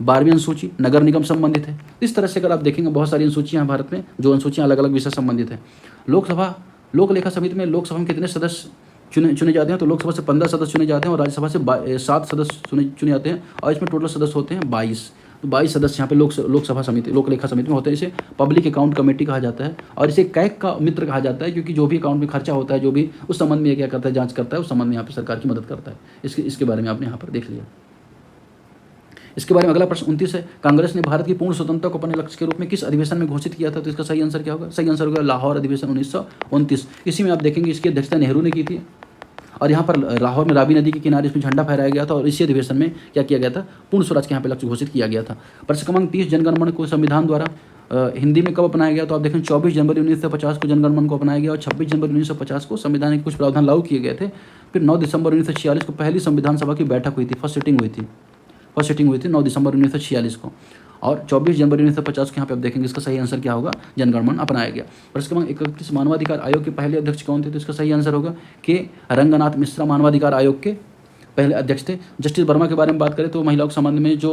12वीं अनुसूची नगर निगम संबंधित है। इस तरह से अगर आप देखेंगे बहुत सारी अनुसूचियाँ भारत में, जो अनुसूचियाँ अलग अलग विषय संबंधित है। लोकसभा लोक लेखा समिति में लोकसभा में कितने सदस्य चुने जाते हैं? तो लोकसभा से 15 सदस्य चुने जाते हैं और राज्यसभा से 7 सदस्य चुने जाते हैं। और इसमें टोटल सदस्य होते हैं 22। तो 22 सदस्य यहाँ पे लोकसभा समिति लोक लेखा समिति में होते हैं। इसे पब्लिक अकाउंट कमेटी कहा जाता है और इसे कैग का मित्र कहा जाता है, क्योंकि जो भी अकाउंट में खर्चा होता है, जो भी उस संबंध में क्या करता है, जांच करता है, उस संबंध में यहाँ पे सरकार की मदद करता है। इसके बारे में आपने यहाँ पर देख लिया। इसके बारे में अगला प्रश्न 29 है, कांग्रेस ने भारत की पूर्ण स्वतंत्रता को अपने लक्ष्य के रूप में किस अधिवेशन में घोषित किया था? तो इसका सही आंसर क्या होगा? सही आंसर होगा लाहौर अधिवेशन 1929। इसी में आप देखेंगे इसकी अध्यक्षता नेहरू ने की थी और यहाँ पर लाहौर में रावी नदी के किनारे इसमें झंडा फहराया गया था और इसी अधिवेशन में क्या किया गया था? पूर्ण स्वराज के यहाँ पे लक्ष्य घोषित किया गया था। प्रश्न क्रमांक 30, जनगणमन को संविधान द्वारा हिंदी में कब अपनाया गया? तो आप देखें 24 जनवरी 1950 को जनगणमन को अपनाया गया और 26 जनवरी 1950 को संविधान के कुछ प्रावधान लागू किए गए थे। फिर 9 दिसंबर 1946 को पहली संविधान सभा की बैठक हुई थी, फर्स्ट सिटिंग हुई थी 9 दिसंबर 1946 को। और 24 जनवरी 1950 के यहाँ पे आप देखेंगे इसका सही आंसर क्या होगा? जनगणमन अपनाया गया। प्रश्न क्रमांक 31, मानवाधिकार आयोग के पहले अध्यक्ष कौन थे? तो इसका सही आंसर होगा के रंगनाथ मिश्रा मानवाधिकार आयोग के पहले अध्यक्ष थे। जस्टिस वर्मा के बारे में बात करें तो महिलाओं के संबंध में जो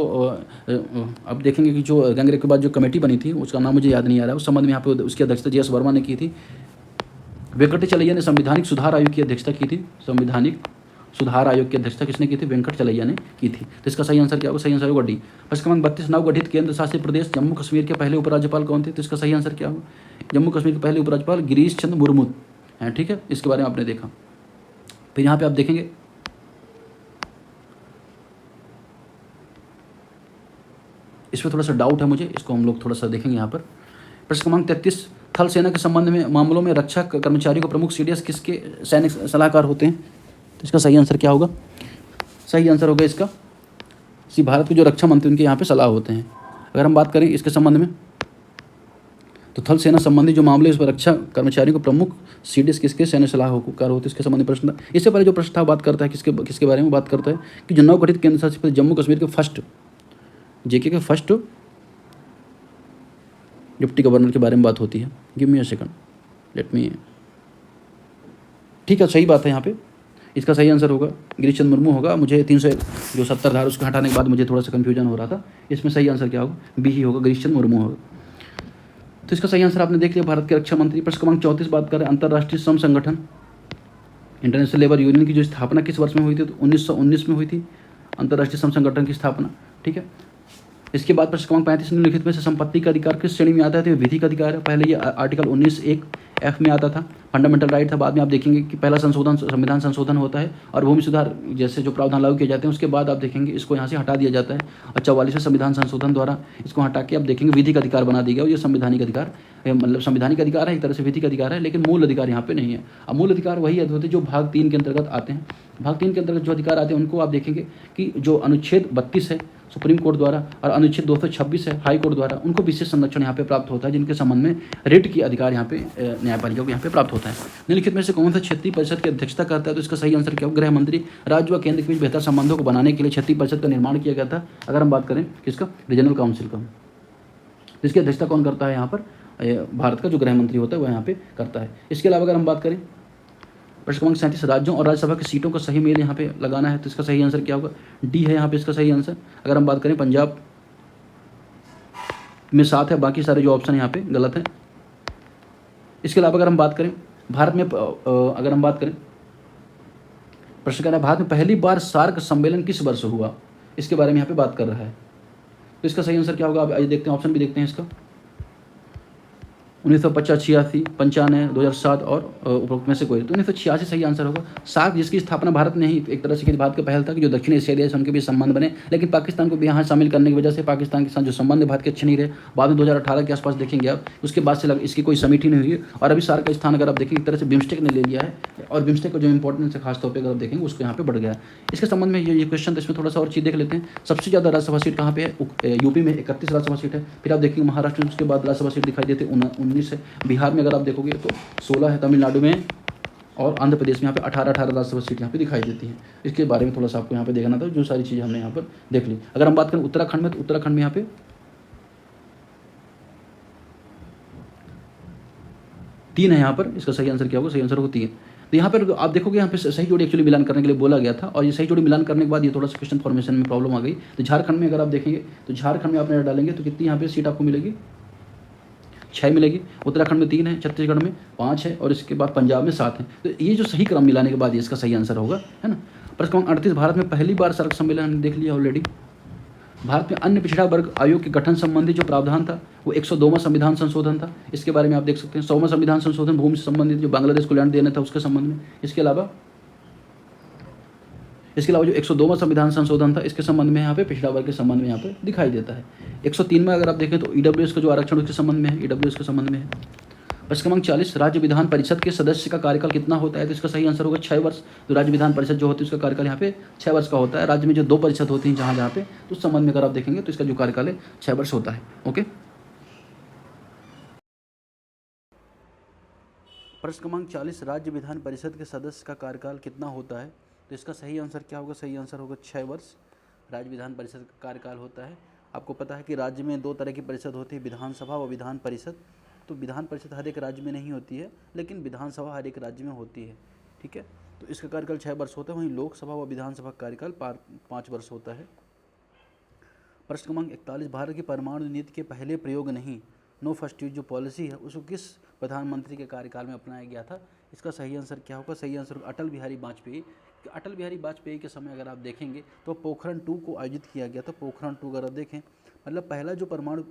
अब देखेंगे कि जो गैंगरेप के बाद जो कमेटी बनी थी, उसका नाम मुझे याद नहीं आ रहा है, उस संबंध में यहाँ पे उसकी अध्यक्षता JS वर्मा ने की थी। वेंकटचलैया ने संवैधानिक सुधार आयोग की अध्यक्षता की थी। संवैधानिक सुधार आयोग की अध्यक्षता किसने की थी? वेंकटचलैया ने की थी। तो इसका सही आंसर क्या होगा? सही आंसर होगा डी। प्रश्न क्रमांक 32, नवगठित केंद्र शासित प्रदेश जम्मू कश्मीर के पहले उपराज्यपाल कौन थे? तो इसका सही आंसर क्या होगा? जम्मू कश्मीर के पहले उपराज्यपाल गिरीश चंद्र मुर्मू हैं। ठीक है, इसके बारे में आपने देखा। फिर यहाँ पे आप देखेंगे इसमें थोड़ा सा डाउट है मुझे, इसको हम लोग थोड़ा सा देखेंगे यहाँ पर। प्रश्न क्रमांक 33, थल सेना के संबंध में मामलों में रक्षा कर्मचारियों को प्रमुख CDS किसके सैनिक सलाहकार होते हैं? तो इसका सही आंसर क्या होगा? सही आंसर होगा इसका भारत के जो रक्षा मंत्री उनके यहाँ पे सलाह होते हैं। अगर हम बात करें इसके संबंध में तो थल सेना संबंधी जो मामले इस पर रक्षा कर्मचारियों को प्रमुख CDS किसके सैन्य सलाहकार होते हैं, इसके संबंधी प्रश्न था। इससे पहले जो प्रश्न था बात करता है किसके बारे में बात करता है कि जो नवगठित केंद्र शासित प्रदेश जम्मू कश्मीर के फर्स्ट JK के फर्स्ट डिप्टी गवर्नर के बारे में बात होती है। Give me a second, let me. ठीक है, सही बात है। यहाँ पे इसका सही आंसर होगा गिरीश चंद्र मुर्मू होगा। मुझे 370 धारा उसको हटाने के बाद मुझे थोड़ा सा कन्फ्यूजन हो रहा था। इसमें सही आंसर क्या होगा? बी ही होगा, गिरीश चंद्र मुर्मू होगा। तो इसका सही आंसर आपने देख लिया, भारत के रक्षा मंत्री। प्रश्न क्रमांक 34 बात करें अंतर्राष्ट्रीय श्रम संगठन इंटरनेशनल लेबर यूनियन की जो स्थापना किस वर्ष में हुई थी? तो 1919 में हुई थी अंतर्राष्ट्रीय श्रम संगठन की स्थापना। ठीक है, इसके बाद प्रश्न क्रमांक 35, निम्नलिखित में से संपत्ति का अधिकार किस श्रेणी में आता है? तो विधि का अधिकार है। पहले ये आर्टिकल 19(1)(f) में आता था, फंडामेंटल राइट था। बाद में आप देखेंगे कि पहला संविधान संशोधन होता है और भूमि सुधार जैसे जो प्रावधान लागू किए जाते हैं उसके बाद आप देखेंगे इसको यहाँ से हटा दिया जाता है और 44वें संविधान संशोधन द्वारा इसको हटा के आप देखेंगे विधि का अधिकार बना दिया गया। ये संवैधानिक अधिकार मतलब संवैधानिक अधिकार है, एक तरह से विधि का अधिकार है, लेकिन मूल अधिकार यहाँ पे नहीं है। अब मूल अधिकार वही होते हैं जो भाग 3 के अंतर्गत आते हैं। भाग 3 के अंतर्गत जो अधिकार आते हैं उनको आप देखेंगे कि जो अनुच्छेद 32 है सुप्रीम कोर्ट द्वारा और अनुच्छेद 226 है हाई कोर्ट द्वारा, उनको विशेष संरक्षण यहाँ पे प्राप्त होता है, जिनके संबंध में रिट की अधिकार यहाँ पे न्यायपालिका को यहाँ पे प्राप्त होता है। निम्नलिखित में से कौन सा क्षेत्रीय परिषद की अध्यक्षता करता है? तो इसका सही आंसर क्या होगा? गृह मंत्री। राज्य व केंद्र के बीच बेहतर संबंधों को बनाने के लिए क्षेत्रीय परिषद का निर्माण किया गया था। अगर हम बात करें किसका? रीजनल काउंसिल का। इसकी अध्यक्षता कौन करता है? यहाँ पर भारत का जो गृह मंत्री होता है वह यहाँ पे करता है। इसके अलावा अगर हम बात करें प्रश्न क्रमांक 37, राज्यों और राज्यसभा की सीटों का सही मेल यहाँ पे लगाना है। तो इसका सही आंसर क्या होगा? डी है यहाँ पे इसका सही आंसर। अगर हम बात करें पंजाब में 7 है, बाकी सारे जो ऑप्शन यहाँ पे गलत है। इसके अलावा अगर हम बात करें भारत में अगर हम बात करें प्रश्न कह रहा है भारत में पहली बार सार्क सम्मेलन किस वर्ष हुआ? इसके बारे में यहाँ पे बात कर रहा है। तो इसका सही आंसर क्या होगा? अब आइए देखते हैं, ऑप्शन भी देखते हैं इसका। 1950, 86, 95, 2007 और उपरोक्त में से कोई। तो 1986 सही आंसर होगा। सार्क जिसकी स्थापना भारत ने ही एक तरह से भारत का पहल था कि जो दक्षिण एशियाई देश उनके बीच संबंध बने, लेकिन पाकिस्तान को भी यहाँ शामिल करने की वजह से पाकिस्तान के साथ जो संबंध भारत के अच्छे नहीं रहे। बाद में 2018 के आसपास देखेंगे आप, उसके बाद से इसकी कोई समिति नहीं हुई और अभी सार्क का स्थान अगर आप देखेंगे एक तरह से बिम्स्टेक ने ले लिया है और बिम्स्टेक का जो इंपॉर्टेंस है खासतौर पर अगर आप देखेंगे उसको यहाँ पे बढ़ गया है। इसके संबंध में ये क्वेश्चन तो इसमें थोड़ा सा और चीज़ देख लेते हैं। सबसे ज़्यादा राज्यसभा सीट कहाँ पे है? यूपी में 31 राज्यसभा सीट है। फिर आप देखेंगे महाराष्ट्र में उसके बाद राज्यसभा सीट दिखाई देती है 19 है। बिहार में अगर आप देखोगे तो 16 है। तमिलनाडु में और आंध्र प्रदेश में यहाँ पे 18 राज्यसभा सीट यहाँ पे दिखाई देती हैं। इसके बारे में थोड़ा सा आपको यहाँ पे देखना था, जो सारी चीज़ें हमने यहाँ पर देख ली। अगर हम बात करें उत्तराखंड में, तो उत्तराखंड में यहाँ पे 3 है यहाँ पर। इसका सही आंसर क्या होगा? सही आंसर होगा 3। तो यहाँ पर आप देखोगे, यहाँ पे सही जोड़ी एक्चुअली मिलान करने के लिए बोला गया था, और ये सही जोड़ी मिलान करने के बाद ये थोड़ा सा क्वेश्चन फॉर्मेशन में प्रॉब्लम आ गई। तो झारखंड में अगर आप देखेंगे, तो झारखंड में आप नजर डालेंगे तो कितनी यहाँ पे सीट आपको मिलेगी? 6 मिलेगी। उत्तराखंड में 3 है, छत्तीसगढ़ में 5 है, और इसके बाद पंजाब में 7 है। तो ये जो सही क्रम मिलाने के बाद ये इसका सही आंसर होगा, है ना। प्रश्न क्रमांक 38, भारत में पहली बार सड़क सम्मेलन हमने देख लिया ऑलरेडी। भारत में अन्य पिछड़ा वर्ग आयोग के गठन संबंधी जो प्रावधान था वो 102वां संविधान संशोधन था। इसके बारे में आप देख सकते हैं। 100वां संविधान संशोधन भूमि से संबंधित जो बांग्लादेश को लैंड देना था उसके संबंध में। इसके अलावा जो 102वां संविधान संशोधन था, इसके संबंध में यहाँ पे पिछड़ा वर्ग के संबंध में यहाँ पे दिखाई देता है। 103 में अगर आप देखें तो ईडब्ल्यूएस का जो आरक्षण उसके संबंध में है, ईडब्ल्यूएस के संबंध में है। प्रश्न क्रमांक 40, राज्य विधान परिषद के सदस्य का कार्यकाल कितना होता है? तो इसका सही आंसर होगा 6 वर्ष। तो राज्य विधान परिषद जो होती है उसका कार्यकाल यहाँ पे 6 वर्ष का होता है। राज्य में जो 2 परिषद होती हैं जहाँ पे, तो उस संबंध में अगर आप देखेंगे तो इसका जो कार्यकाल है 6 वर्ष होता है। ओके। प्रश्न क्रमांक 40, राज्य विधान परिषद के सदस्य का कार्यकाल कितना होता है? तो इसका सही आंसर क्या होगा? सही आंसर होगा 6 वर्ष राज्य विधान परिषद का कार्यकाल होता है। आपको पता है कि राज्य में 2 तरह की परिषद होती है, विधानसभा व विधान परिषद। तो विधान परिषद हर एक राज्य में नहीं होती है, लेकिन विधानसभा हर एक राज्य में होती है, ठीक है। तो इसका कार्यकाल 6 वर्ष होता है। वहीं लोकसभा व विधानसभा का कार्यकाल 5 वर्ष होता है। प्रश्न क्रमांक 41, भारत की परमाणु नीति के पहले प्रयोग नहीं, नो फर्स्ट यूज जो पॉलिसी है उसको किस प्रधानमंत्री के कार्यकाल में अपनाया गया था? इसका सही आंसर क्या होगा? सही आंसर होगा अटल बिहारी वाजपेयी। अटल बिहारी वाजपेयी के समय अगर आप देखेंगे तो पोखरण 2 को आयोजित किया गया था। पोखरण 2 अगर आप देखें, मतलब पहला जो परमाणु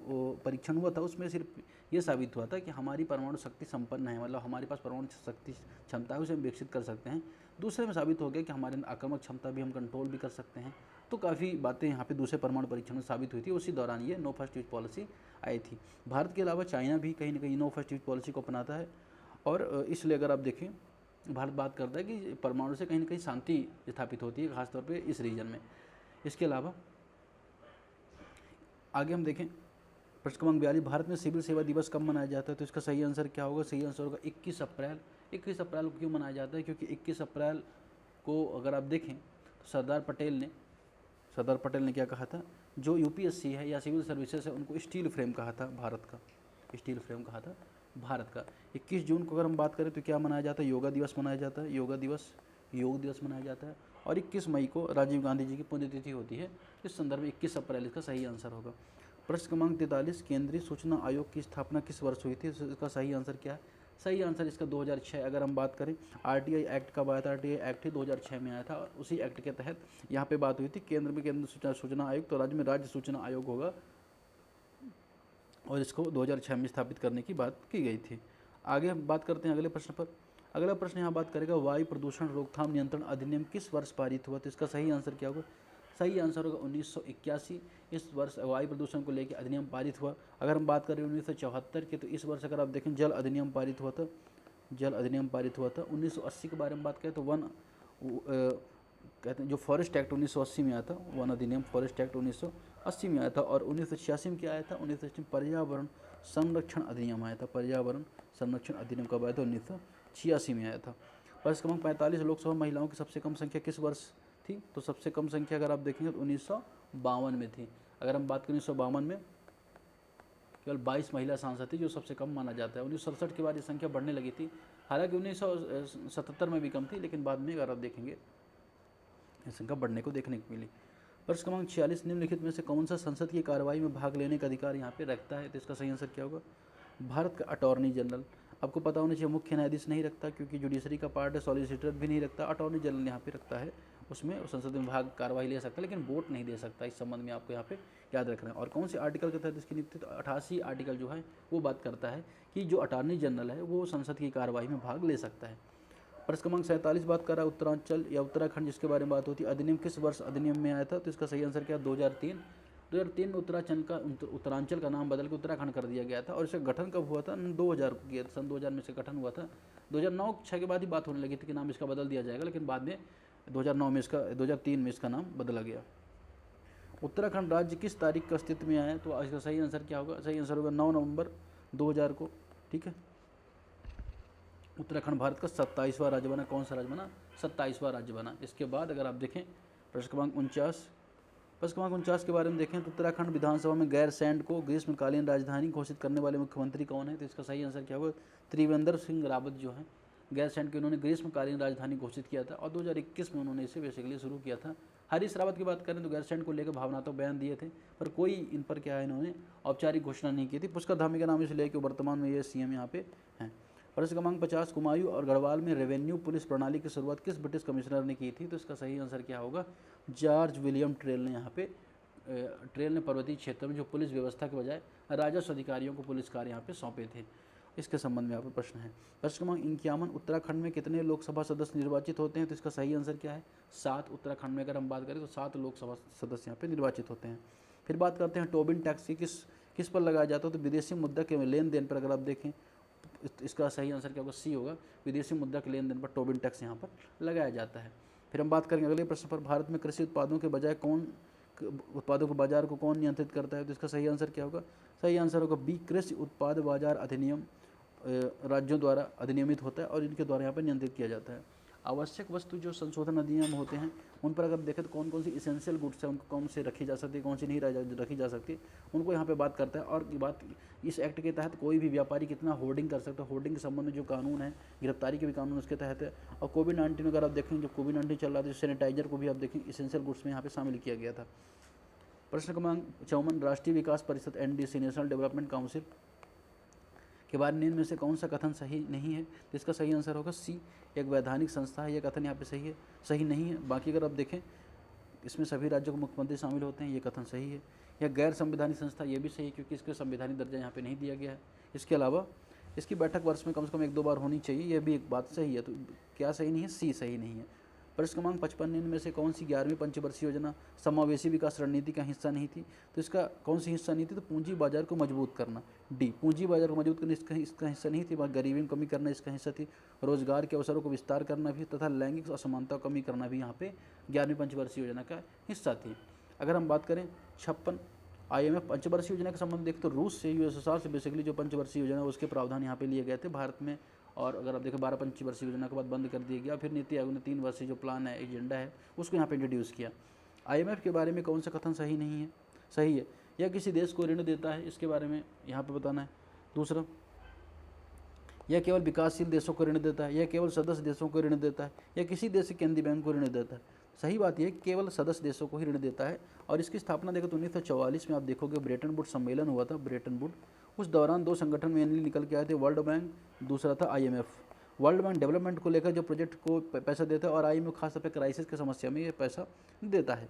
परीक्षण हुआ था उसमें सिर्फ ये साबित हुआ था कि हमारी परमाणु शक्ति संपन्न है, मतलब हमारे पास परमाणु शक्ति क्षमता है, उसे हम विकसित कर सकते हैं। दूसरे में साबित हो गया कि हमारे आक्रामक क्षमता भी हम कंट्रोल भी कर सकते हैं। तो काफ़ी बातें यहाँ पे दूसरे परमाणु परीक्षण में साबित हुई थी। उसी दौरान ये नो फर्स्ट यूज पॉलिसी आई थी। भारत के अलावा चाइना भी कहीं ना कहीं नो फर्स्ट यूज पॉलिसी को अपनाता है, और इसलिए अगर आप देखें भारत बात करता है कि परमाणु से कहीं ना कहीं शांति स्थापित होती है, खासतौर पे इस रीजन में। इसके अलावा आगे हम देखें प्रश्न क्रमांक 42, भारत में सिविल सेवा दिवस कब मनाया जाता है? तो इसका सही आंसर क्या होगा? सही आंसर होगा 21 अप्रैल। 21 अप्रैल को क्यों मनाया जाता है? क्योंकि 21 अप्रैल को अगर आप देखें तो सरदार पटेल ने क्या कहा था? जो यूपीएससी है या सिविल सर्विसेज है उनको स्टील फ्रेम कहा था, भारत का स्टील फ्रेम कहा था भारत का। 21 जून को अगर हम बात करें तो क्या मनाया जाता है? योगा दिवस मनाया जाता है, योग दिवस मनाया जाता है। और 21 मई को राजीव गांधी जी की पुण्यतिथि होती है। इस संदर्भ में 21 अप्रैल इसका सही आंसर होगा। प्रश्न क्रमांक 43, केंद्रीय सूचना आयोग की स्थापना किस वर्ष हुई थी? इसका सही आंसर क्या है? सही आंसर इसका 2006। अगर हम बात करें आरटीआई एक्ट कब आया था? आरटीआई एक्ट ही 2006 में आया था, और उसी एक्ट के तहत यहाँ पे बात हुई थी केंद्र में केंद्रीय सूचना आयोग, तो राज्य में राज्य सूचना आयोग होगा, और इसको 2006 में स्थापित करने की बात की गई थी। आगे हम बात करते हैं अगले प्रश्न पर। अगला प्रश्न यहाँ बात करेगा वायु प्रदूषण रोकथाम नियंत्रण अधिनियम किस वर्ष पारित हुआ? तो इसका सही आंसर क्या होगा? सही आंसर होगा 1981। इस वर्ष वायु प्रदूषण को लेकर अधिनियम पारित हुआ। अगर हम बात करें 1974 की, तो इस वर्ष अगर आप देखें जल अधिनियम पारित हुआ था। 1980 के बारे में बात करें तो कहते हैं जो फॉरेस्ट एक्ट 1980 में आया था, वन अधिनियम फॉरेस्ट एक्ट 1980 में आया था। और 1986 में क्या आया था? 1986 में पर्यावरण संरक्षण अधिनियम आया था। पर्यावरण संरक्षण अधिनियम कब आया था? 1986 में आया था। प्रश्न क्रमांक 45, लोकसभा महिलाओं की सबसे कम संख्या किस वर्ष थी? तो सबसे कम संख्या अगर आप देखेंगे तो 1952 में थी। अगर हम बात करें 1952 में केवल 22 महिला सांसद थी, जो सबसे कम माना जाता है। 1967 के बाद ये संख्या बढ़ने लगी थी, हालांकि 1977 में भी कम थी, लेकिन बाद में अगर आप देखेंगे ये संख्या बढ़ने को देखने को मिली। प्रश्न क्रमांक 46, निम्नलिखित में से कौन सा संसद की कार्रवाई में भाग लेने का अधिकार यहाँ पे रखता है? तो इसका सही आंसर क्या होगा? भारत का अटॉर्नी जनरल। आपको पता होना चाहिए मुख्य न्यायाधीश नहीं रखता, क्योंकि जुडिशरी का पार्ट है, सॉलिसिटर भी नहीं रखता, अटॉर्नी जनरल यहाँ पे रखता है। उसमें संसद में भाग कार्रवाई ले सकता है, लेकिन वोट नहीं दे सकता। इस संबंध में आपको यहाँ पे याद रखना है। और कौन से आर्टिकल के तहत इसकी नियुक्ति? तो 88 आर्टिकल जो है वो बात करता है कि जो अटॉर्नी जनरल है वो संसद की कार्रवाई में भाग ले सकता है। प्रश्न क्रमांक 47 बात कर रहा है उत्तरांचल या उत्तराखंड जिसके बारे में बात होती है, अधिनियम किस वर्ष अधिनियम में आया था? तो इसका सही आंसर क्या? 2003 में उत्तरांचल का नाम बदल के उत्तराखंड कर दिया गया था। और इसका गठन कब हुआ था? 2000 को किया था, सन 2000 में इसका गठन हुआ था। 2009-06 के बाद ही बात होने लगी थी कि नाम इसका बदल दिया जाएगा, लेकिन बाद में 2003 में इसका नाम बदला गया। उत्तराखंड राज्य किस तारीख का अस्तित्व में आया? तो इसका सही आंसर क्या होगा? सही आंसर होगा 9 नवंबर 2000 को, ठीक है। उत्तराखंड भारत का 27वां राज्य बना। कौन सा राज्य बना? 27वां राज्य बना। इसके बाद अगर आप देखें प्रश्न क्रमांक 49 के बारे में देखें तो उत्तराखंड विधानसभा में गैरसैंण को ग्रीष्मकालीन राजधानी घोषित करने वाले मुख्यमंत्री कौन है? तो इसका सही आंसर क्या होगा? त्रिवेंद्र सिंह रावत जो है गैरसैंण की उन्होंने ग्रीष्मकालीन राजधानी घोषित किया था और 2021 में उन्होंने इसे बेसिकली शुरू किया था। हरीश रावत की बात करें तो गैरसैंण को लेकर भावनात्मक बयान दिए थे, पर कोई इन पर क्या है इन्होंने औपचारिक घोषणा नहीं की थी। पुष्कर धामी का नाम इसलिए कि वर्तमान में ये सीएम यहाँ पे हैं। प्रश्न क्रमांक 50 कुमायूं और गढ़वाल में रेवेन्यू पुलिस प्रणाली की शुरुआत किस ब्रिटिश कमिश्नर ने की थी? तो इसका सही आंसर क्या होगा? जॉर्ज विलियम ट्रेल ने यहाँ पे ट्रेल ने पर्वतीय क्षेत्र में जो पुलिस व्यवस्था के बजाय राजस्व अधिकारियों को पुलिस कार्य यहाँ पे सौंपे थे। इसके संबंध में यहाँ पर प्रश्न है। प्रश्न क्रमांक 51 उत्तराखंड में कितने लोकसभा सदस्य निर्वाचित होते हैं? तो इसका सही आंसर क्या है? 7। उत्तराखंड में अगर हम बात करें तो 7 लोकसभा सदस्य यहाँ पे निर्वाचित होते हैं। फिर बात करते हैं टोबिन टैक्स की किस पर लगाया जाता है? तो विदेशी मुद्रा के लेन देन पर। अगर आप देखें इसका सही आंसर क्या होगा? सी होगा। विदेशी मुद्रा के लेन देन पर टोबिन टैक्स यहाँ पर लगाया जाता है। फिर हम बात करेंगे अगले प्रश्न पर, भारत में कृषि उत्पादों के बजाय कौन उत्पादों के बाजार को कौन नियंत्रित करता है? तो इसका सही आंसर क्या होगा? सही आंसर होगा बी, कृषि उत्पाद बाजार अधिनियम राज्यों द्वारा अधिनियमित होता है और इनके द्वारा यहाँ पर नियंत्रित किया जाता है। आवश्यक वस्तु जो संशोधन अधिनियम होते हैं उन पर अगर देखें तो कौन कौन सी इसेंशियल गुड्स है उनको कौन से रखी जा सकती है, कौन सी नहीं रखी जा सकती, उनको यहाँ पे बात करता है। और ये बात इस एक्ट के तहत कोई भी व्यापारी कितना होर्डिंग कर सकता है, होर्डिंग के संबंध में जो कानून है, गिरफ्तारी के भी कानून उसके तहत है। और कोविड-19 अगर आप देखें, जब कोविड-19 चल रहा था, सैनिटाइजर को भी आप देखें इसेंशियल गुड्स में यहाँ पे शामिल किया गया था। प्रश्न क्रमांक 54 राष्ट्रीय विकास परिषद NDC नेशनल डेवलपमेंट काउंसिल के बारे में इनमें से कौन सा कथन सही नहीं है? तो इसका सही आंसर होगा सी, एक वैधानिक संस्था है। यह कथन यहाँ पे सही नहीं है। बाकी अगर आप देखें इसमें सभी राज्यों के मुख्यमंत्री शामिल होते हैं, ये कथन सही है। यह गैर संवैधानिक संस्था, ये भी सही है क्योंकि इसके संवैधानिक दर्जा यहाँ पे नहीं दिया गया है। इसके अलावा इसकी बैठक वर्ष में कम से कम 1-2 बार होनी चाहिए, यह भी एक बात सही है। तो क्या सही नहीं है? सी सही नहीं है। प्रश्न क्रमांक 55 इनमें से कौन सी 11वीं पंचवर्षीय योजना समावेशी विकास रणनीति का हिस्सा नहीं थी? तो इसका कौन सी हिस्सा नहीं थी? तो पूंजी बाजार को मजबूत करना, डी, पूंजी बाजार को मजबूत करना इसका हिस्सा नहीं थी। गरीबी में कमी करना इसका हिस्सा थी। रोजगार के अवसरों को विस्तार करना भी तथा लैंगिक असमानता को कमी करना भी यहाँ पे 11वीं पंचवर्षीय योजना का हिस्सा थी। अगर हम बात करें 56 IMF पंचवर्षीय योजना के संबंध देखें तो रूस से USSR से बेसिकली जो पंचवर्षीय योजना है उसके प्रावधान यहाँ पे लिए गए थे भारत में। और अगर आप देखें 12 पंचवर्षीय योजना के बाद बंद कर दिया गया। फिर नीति आयोग ने 3 वर्षीय जो प्लान है, एजेंडा है, उसको यहाँ पे इंट्रोड्यूस किया। IMF के बारे में कौन सा कथन सही नहीं है? सही है। यह किसी देश को ऋण देता है, इसके बारे में यहाँ पे बताना है। दूसरा, यह केवल विकासशील देशों को ऋण देता है, यह केवल सदस्य देशों को ऋण देता है, यह किसी देश के केंद्रीय बैंक को ऋण देता है। सही बात यह केवल सदस्य देशों को ही ऋण देता है। और इसकी स्थापना देखो तो 1944 में आप देखोगे ब्रेटन वुड्स सम्मेलन हुआ था, ब्रेटन वुड। उस दौरान 2 संगठन मेनली निकल के आए थे, वर्ल्ड बैंक, दूसरा था IMF। वर्ल्ड बैंक डेवलपमेंट को लेकर जो प्रोजेक्ट को पैसा देता है और IMF खासतौर पर क्राइसिस की समस्या में ये पैसा देता है।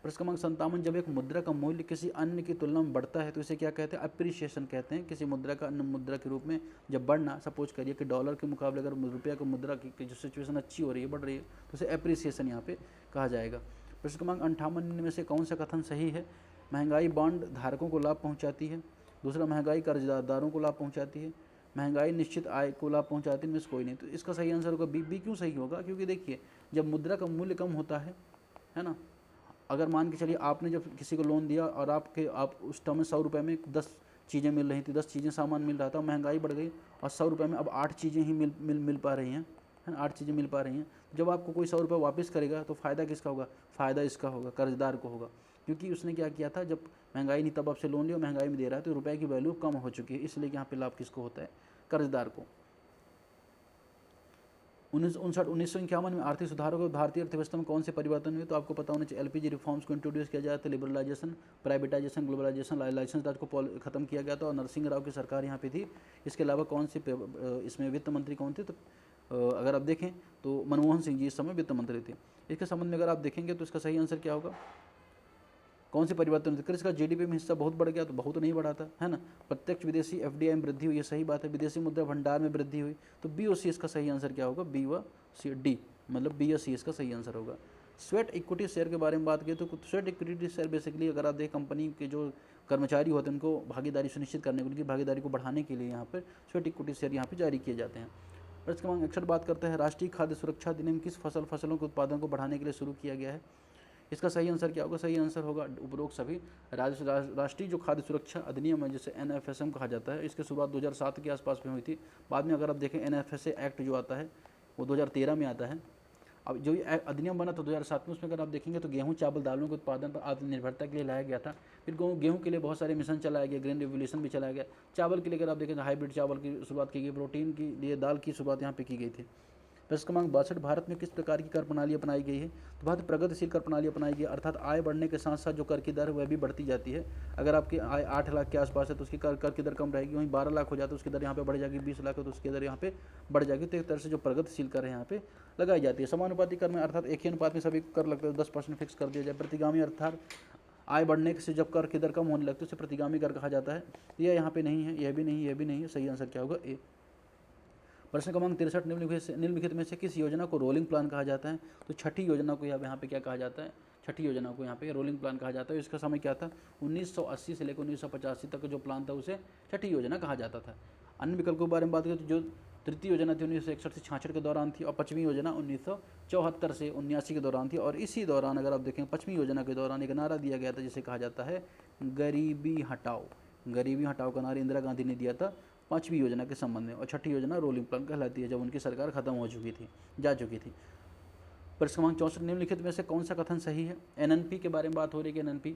प्रश्न क्रमांक 57 जब एक मुद्रा का मूल्य किसी अन्य की तुलना में बढ़ता है तो इसे क्या कहते हैं? अप्रिसिएशन कहते हैं। किसी मुद्रा का अन्य मुद्रा के रूप में जब बढ़ना, सपोज करिए कि डॉलर के मुकाबले अगर रुपया की मुद्रा की जो सिचुएशन अच्छी हो रही है, बढ़ रही है, तो उसे अप्रिसिएशन यहाँ पे कहा जाएगा। प्रश्न क्रमांक 58 में से कौन सा कथन सही है? महंगाई बॉन्ड धारकों को लाभ पहुँचाती है। दूसरा, महंगाई कर्जदारों को लाभ पहुँचाती है। महंगाई निश्चित आय को लाभ पहुँचाती है। इनमें से कोई नहीं। तो इसका सही आंसर होगा बी। क्यों सही होगा? क्योंकि देखिए जब मुद्रा का मूल्य कम होता है ना, अगर मान के चलिए आपने जब किसी को लोन दिया और आप उस टाइम में 100 रुपये में 10 चीज़ें मिल रही थी, 10 चीज़ें सामान मिल रहा था, महंगाई बढ़ गई और 100 रुपये में अब 8 चीज़ें ही मिल पा रही हैं, है ना, 8 चीज़ें मिल पा रही हैं। जब आपको कोई 100 रुपये वापस करेगा तो फ़ायदा किसका होगा? फ़ायदा इसका होगा, कर्जदार को होगा। क्योंकि उसने क्या किया था, जब महंगाई नहीं तब आपसे लोन लिया, महंगाई में दे रहा है तो रुपये की वैल्यू कम हो चुकी है, इसलिए यहाँ पे लाभ किसको होता है? कर्जदार को। 1951 में आर्थिक सुधारों को भारतीय अर्थव्यवस्था में कौन से परिवर्तन हुए? तो आपको पता होना चाहिए LPG रिफॉर्म्स को इंट्रोड्यूस किया जाता है, लिबरलाइजेशन, प्राइवेटाइजेशन, ग्लोबलाइजेशन, लाइसेंस राज को खत्म किया गया था और नरसिंह राव की सरकार यहाँ पे थी। इसके अलावा कौन से इसमें वित्त मंत्री कौन थे? तो अगर आप देखें तो मनमोहन सिंह जी इस समय वित्त मंत्री थे। इसके संबंध में अगर आप देखेंगे तो इसका सही आंसर क्या होगा? कौन से परिवर्तन होते? कृषि का GDP में हिस्सा बहुत बढ़ गया, तो बहुत नहीं बढ़ा था, है ना। प्रत्यक्ष विदेशी FDI में वृद्धि हुई, ये सही बात है। विदेशी मुद्रा भंडार में वृद्धि हुई, तो B और C इसका सही आंसर क्या होगा? B व C, D, मतलब B या C इसका सही आंसर होगा। स्वेट इक्विटी शेयर के बारे में बात करें तो स्वेट इक्विटी शेयर बेसिकली अगर आप देखें कंपनी के जो कर्मचारी होते हैं उनको भागीदारी सुनिश्चित करने उनकी भागीदारी को बढ़ाने के लिए यहाँ पर स्वेट इक्विटी शेयर यहाँ पर जारी किए जाते हैं। प्रश्न क्रमांक 61 बात करते हैं राष्ट्रीय खाद्य सुरक्षा अधिनियम किस फसलों के उत्पादन को बढ़ाने के लिए शुरू किया गया है? इसका सही आंसर क्या होगा? सही आंसर होगा उपरोक्त सभी। राष्ट्रीय जो खाद्य सुरक्षा अधिनियम है, जिसे NFSM कहा जाता है, इसकी शुरुआत 2007 के आसपास में हुई थी। बाद में अगर आप देखें NFSA एक्ट जो आता है वो 2013 में आता है। अब जो ये अधिनियम बना था 2007 में, उसमें अगर आप देखेंगे तो गेहूं चावल दालों के उत्पादन पर आत्मनिर्भरता के लिए लाया गया था। फिर गेहूं के लिए बहुत सारे मिशन चलाया गया, ग्रीन रिवोल्यूशन भी चलाया गया। चावल के लिए अगर आप देखें तो हाइब्रिड चावल की शुरुआत की गई, प्रोटीन के लिए दाल की शुरुआत यहाँ पे की गई थी। प्रश्न क्रमांक 62, भारत में किस प्रकार की कर प्रणाली अपनाई गई है? तो भारत प्रगतिशील कर प्रणाली अपनाई गई, अर्थात आय बढ़ने के साथ साथ जो कर की दर है वह भी बढ़ती जाती है। अगर आपकी आय 8 लाख के आसपास है तो उसकी कर की दर कम रहेगी, वहीं 12 लाख हो जाए तो उसकी दर यहाँ पे बढ़ जाएगी, 20 लाख है तो उसकी दर यहाँ पे बढ़ जाएगी। तो एक तरह से जो प्रगतिशील कर है यहाँ पे लगाई जाती है। समानुपाती कर में अर्थात एक ही अनुपात में सभी कर लगते हैं, 10% फिक्स कर दिया जाए। प्रतिगामी अर्थात आय बढ़ने से जब कर की दर कम होने लगती है उसे प्रतिगामी कर कहा जाता है। यह यहाँ पे नहीं है, यह भी नहीं, यह भी नहीं है। सही आंसर क्या होगा? ए। प्रश्न क्रमांक 63, निम्नलिखित में से किस योजना को रोलिंग प्लान कहा जाता है? तो छठी योजना को यहाँ पे क्या कहा जाता है? छठी योजना को यहाँ पे रोलिंग प्लान कहा जाता है। इसका समय क्या था? 1980 से लेकर 1985 तक जो प्लान था उसे छठी योजना कहा जाता था। अन्य विकल्पों के बारे में बात करें तो जो तृतीय योजना थी 1961 से 66 के दौरान थी, और पाँचवीं योजना 1974 से 79 के दौरान थी। और इसी दौरान अगर आप देखें पाँचवीं योजना के दौरान एक नारा दिया गया था जिसे कहा जाता है गरीबी हटाओ। गरीबी हटाओ का नारा इंदिरा गांधी ने दिया था पाँचवीं योजना के संबंध में। और छठी योजना रोलिंग प्लान कहलाती है, जब उनकी सरकार खत्म हो चुकी थी, जा चुकी थी। प्रश्न क्रमांक 64, निम्नलिखित में से कौन सा कथन सही है? NNP के बारे में बात हो रही है कि NNP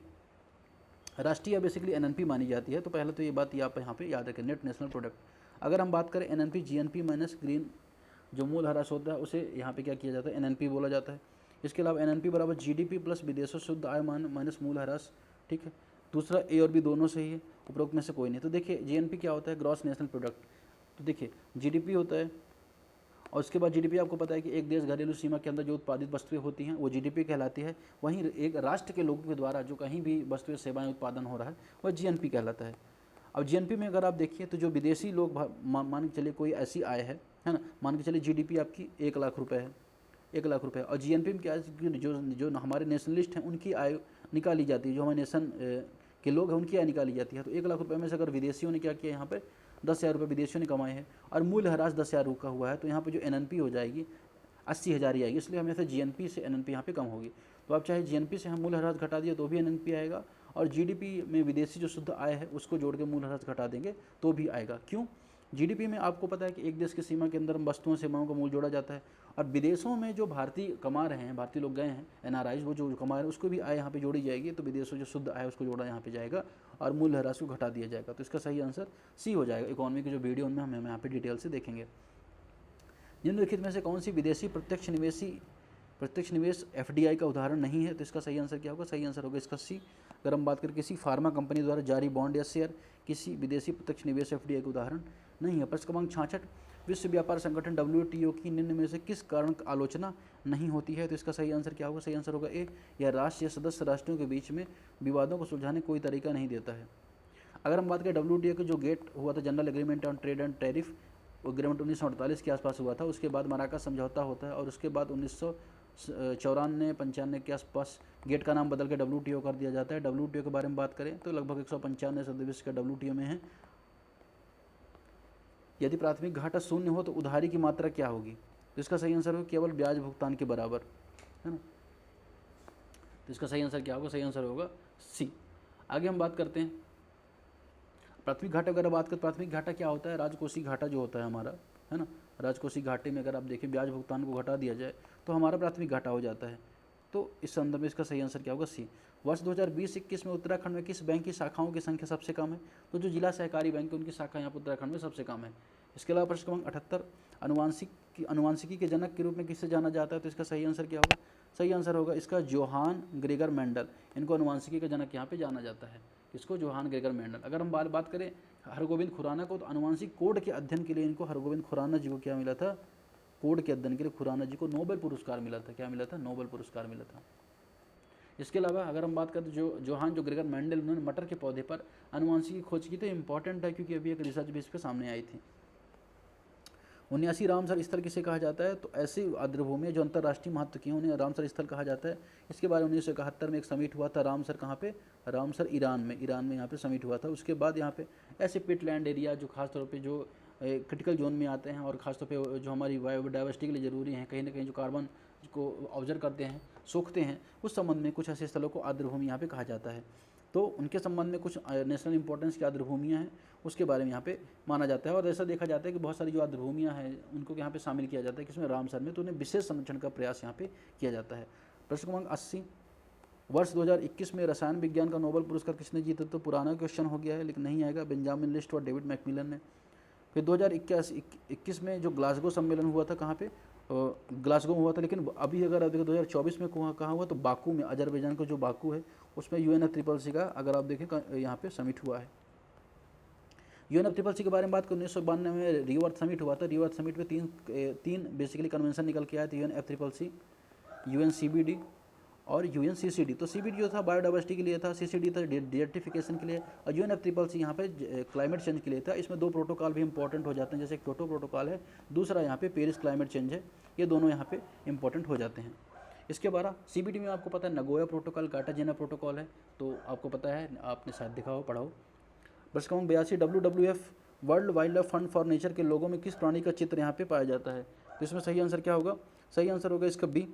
राष्ट्रीय बेसिकली NNP मानी जाती है। तो पहले तो ये बात आप यहाँ पे याद रखें, नेट नेशनल प्रोडक्ट। अगर हम बात करें NNP GNP माइनस ग्रीन जो मूल ह्रास होता है उसे यहाँ पे क्या किया जाता है? NNP बोला जाता है। इसके अलावा NNP बराबर GDP प्लस विदेशों शुद्ध आय मान माइनस मूल ह्रास, ठीक है। दूसरा A और B दोनों सही है, उपरोक्त में से कोई नहीं। तो देखिए GNP क्या होता है? Gross national product. तो देखिए GDP होता है, और उसके बाद GDP आपको पता है कि एक देश घरेलू सीमा के अंदर जो उत्पादित वस्तुएं होती हैं वो GDP कहलाती है। वहीं एक राष्ट्र के लोगों के द्वारा जो कहीं भी वस्तुएं सेवाएं उत्पादन हो रहा है वह GNP कहलाता है। अब GNP में अगर आप देखिए तो जो विदेशी लोग मान के चलिए कोई ऐसी आय है ना, मान के चलिए GDP आपकी 1 लाख रुपए है, 1 लाख रुपए। और GNP में क्या है कि जो हमारे नेशनलिस्ट हैं उनकी आय निकाली जाती है, जो हमारे नेशन के लोग हैं उनकी आय निकाली जाती है। तो 1 लाख रुपये में से अगर विदेशियों ने क्या किया, यहाँ पे 10,000 रुपये विदेशियों ने कमाए हैं और मूल ह्रास 10,000 का हुआ है, तो यहाँ पे जो NNP हो जाएगी 80,000 ही आएगी। इसलिए हमें से GNP से NNP यहाँ पे कम होगी। तो आप चाहे GNP से हम मूल ह्रास घटा दिए तो भी NNP आएगा, और GDP में विदेशी जो शुद्ध आय है उसको जोड़ के मूल ह्रास घटा देंगे तो भी आएगा। क्यों? GDP में आपको पता है कि एक देश की सीमा के अंदर वस्तुओं सेवाओं का मूल जोड़ा जाता है, और विदेशों में जो भारतीय कमा रहे हैं, भारतीय लोग गए हैं NRIs, वो जो कमा रहे हैं उसको भी आय यहाँ पे जोड़ी जाएगी। तो विदेशों जो शुद्ध आय उसको जोड़ा यहाँ पे जाएगा और मूल ह्रास को घटा दिया जाएगा। तो इसका सही आंसर C हो जाएगा। इकोनॉमी की जो वीडियो उनमें हम यहाँ पे डिटेल से देखेंगे। निम्नलिखित में से कौन सी विदेशी प्रत्यक्ष निवेश FDI का उदाहरण नहीं है? तो इसका सही आंसर क्या होगा? सही आंसर होगा इसका C। अगर हम बात करें किसी फार्मा कंपनी द्वारा जारी बॉन्ड या शेयर किसी विदेशी प्रत्यक्ष निवेश FDI का उदाहरण नहीं है। प्रश्न क्रमांक 66, विश्व व्यापार संगठन WTO की निम्न में से किस कारण आलोचना नहीं होती है? तो इसका सही आंसर क्या होगा? सही आंसर होगा A, यह राष्ट्र या सदस्य राष्ट्रों के बीच में विवादों को सुलझाने कोई तरीका नहीं देता है। अगर हम बात करें WTO के जो गेट हुआ था, general agreement on trade and tariff, agreement 1948 के आसपास हुआ था। उसके बाद मराका समझौता होता है, और उसके बाद 1994-95 के आसपास गेट का नाम बदल के WTO कर दिया जाता है। WTO के बारे में बात करें तो लगभग 195 सदस्य का WTO में है। यदि प्राथमिक घाटा शून्य हो तो उधारी की मात्रा क्या होगी? तो इसका सही आंसर होगा केवल ब्याज भुगतान के बराबर, है ना। तो इसका सही आंसर क्या होगा? सही आंसर होगा C। आगे हम बात करते हैं प्राथमिक घाटा। अगर बात करें प्राथमिक घाटा क्या होता है? राजकोषीय घाटा जो होता है हमारा, है ना। राजकोषीय घाटे में अगर आप देखें ब्याज भुगतान को घटा दिया जाए तो हमारा प्राथमिक घाटा हो जाता है। तो इस संदर्भ में इसका सही आंसर क्या होगा? C। वर्ष 2020-21 में उत्तराखंड में किस बैंक की शाखाओं की संख्या सबसे कम है? तो जो जिला सहकारी बैंक है उनकी शाखा यहाँ पर उत्तराखंड में सबसे कम है। इसके अलावा प्रश्न क्रमांक 78, अनुवांशिकी के जनक के रूप में किससे जाना जाता है? तो इसका सही आंसर क्या होगा? सही आंसर होगा इसका जोहान ग्रेगर मेंडल। इनको अनुवांशिकी का जनक यहाँ पे जाना जाता है। किसको? Johann Gregor Mendel. अगर हम बात करें हरगोविंद खुराना को, तो अनुवांशिक कोड के अध्ययन के लिए इनको हरगोविंद खुराना जी को क्या मिला था? कोड के अध्ययन के लिए खुराना जी को नोबेल पुरस्कार मिला था। क्या मिला था? नोबेल पुरस्कार मिला था। इसके अलावा अगर हम बात करें तो जोहान ग्रेगर मेंडल, उन्होंने मटर के पौधे पर अनुवांशिकी खोज की। तो इंपॉर्टेंट है क्योंकि अभी एक रिसर्च बेस पे सामने आई थी। 79 रामसर स्थल किसे कहा जाता है? तो ऐसी आर्द्रभूमि जो अंतर्राष्ट्रीय महत्व की है उन्हें रामसर स्थल कहा जाता है। इसके बाद 1971 में एक समिट हुआ था रामसर, कहाँ पे? रामसर ईरान में यहाँ पे समिट हुआ था। उसके बाद यहाँ पे ऐसे पिटलैंड एरिया जो खासतौर पे जो क्रिटिकल जोन में आते हैं और ख़ासतौर पे जो हमारी बायोडाइवर्सिटी के लिए ज़रूरी हैं, कहीं ना कहीं जो कार्बन को ऑब्जर्व करते हैं, सोखते हैं, उस संबंध में कुछ ऐसे स्थलों को आर्द्रभूमि यहाँ पे कहा जाता है। तो उनके संबंध में कुछ नेशनल इंपॉर्टेंस की आर्द्रभूमियाँ हैं, उसके बारे में यहाँ पे माना जाता है। और ऐसा देखा जाता है कि बहुत सारी जो आर्द्रभूमियाँ हैं उनको यहाँ पे शामिल किया जाता है किसमें, रामसर में। तो उन्हें विशेष संरक्षण का प्रयास यहाँ पे किया जाता है। प्रश्न क्रमांक 80, वर्ष 2021 में रसायन विज्ञान का नोबेल पुरस्कार किसने जीता? तो पुराना क्वेश्चन हो गया है, लेकिन नहीं आएगा, बेंजामिन लिस्ट और डेविड मैकमिलन ने। फिर 2021 में जो ग्लासगो सम्मेलन हुआ था, कहाँ पे? ग्लासगो हुआ था, लेकिन अभी अगर आप देखें 2024 में कहाँ हुआ? तो बाकू में, अजरबैजान का जो बाकू है उसमें UNFCCC का अगर आप देखें यहाँ पे समिट हुआ है। UNFCCC के बारे में बात करें, 1992 में रियो अर्थ समिट हुआ था। रियो अर्थ समिट में तीन बेसिकली कन्वेंशन निकल के आए थे, UNFCCC, UNCBD और UNCCD। तो CBD जो था बायोडाइवर्सिटी के लिए था, CCD था डिजर्टिफिकेशन के लिए, और UNFCCC यहाँ पे क्लाइमेट चेंज के लिए था। इसमें दो प्रोटोकॉल भी इंपॉर्टेंट हो जाते हैं, जैसे एक क्योटो प्रोटोकॉल है, दूसरा यहाँ पे पेरिस क्लाइमेट चेंज है, ये दोनों यहाँ पे इंपॉर्टेंट हो जाते हैं। इसके बाद CBD में आपको पता है नगोया प्रोटोकॉल, कार्टाजेना प्रोटोकॉल है, तो आपको पता है, आपने शायद देखा हो, पढ़ा हो। प्रश्न क्रमांक 82, WWF world wild life fund for nature के लोगों में किस प्राणी का चित्र यहाँ पे पाया जाता है? तो इसमें सही आंसर क्या होगा? सही आंसर होगा इसका बी।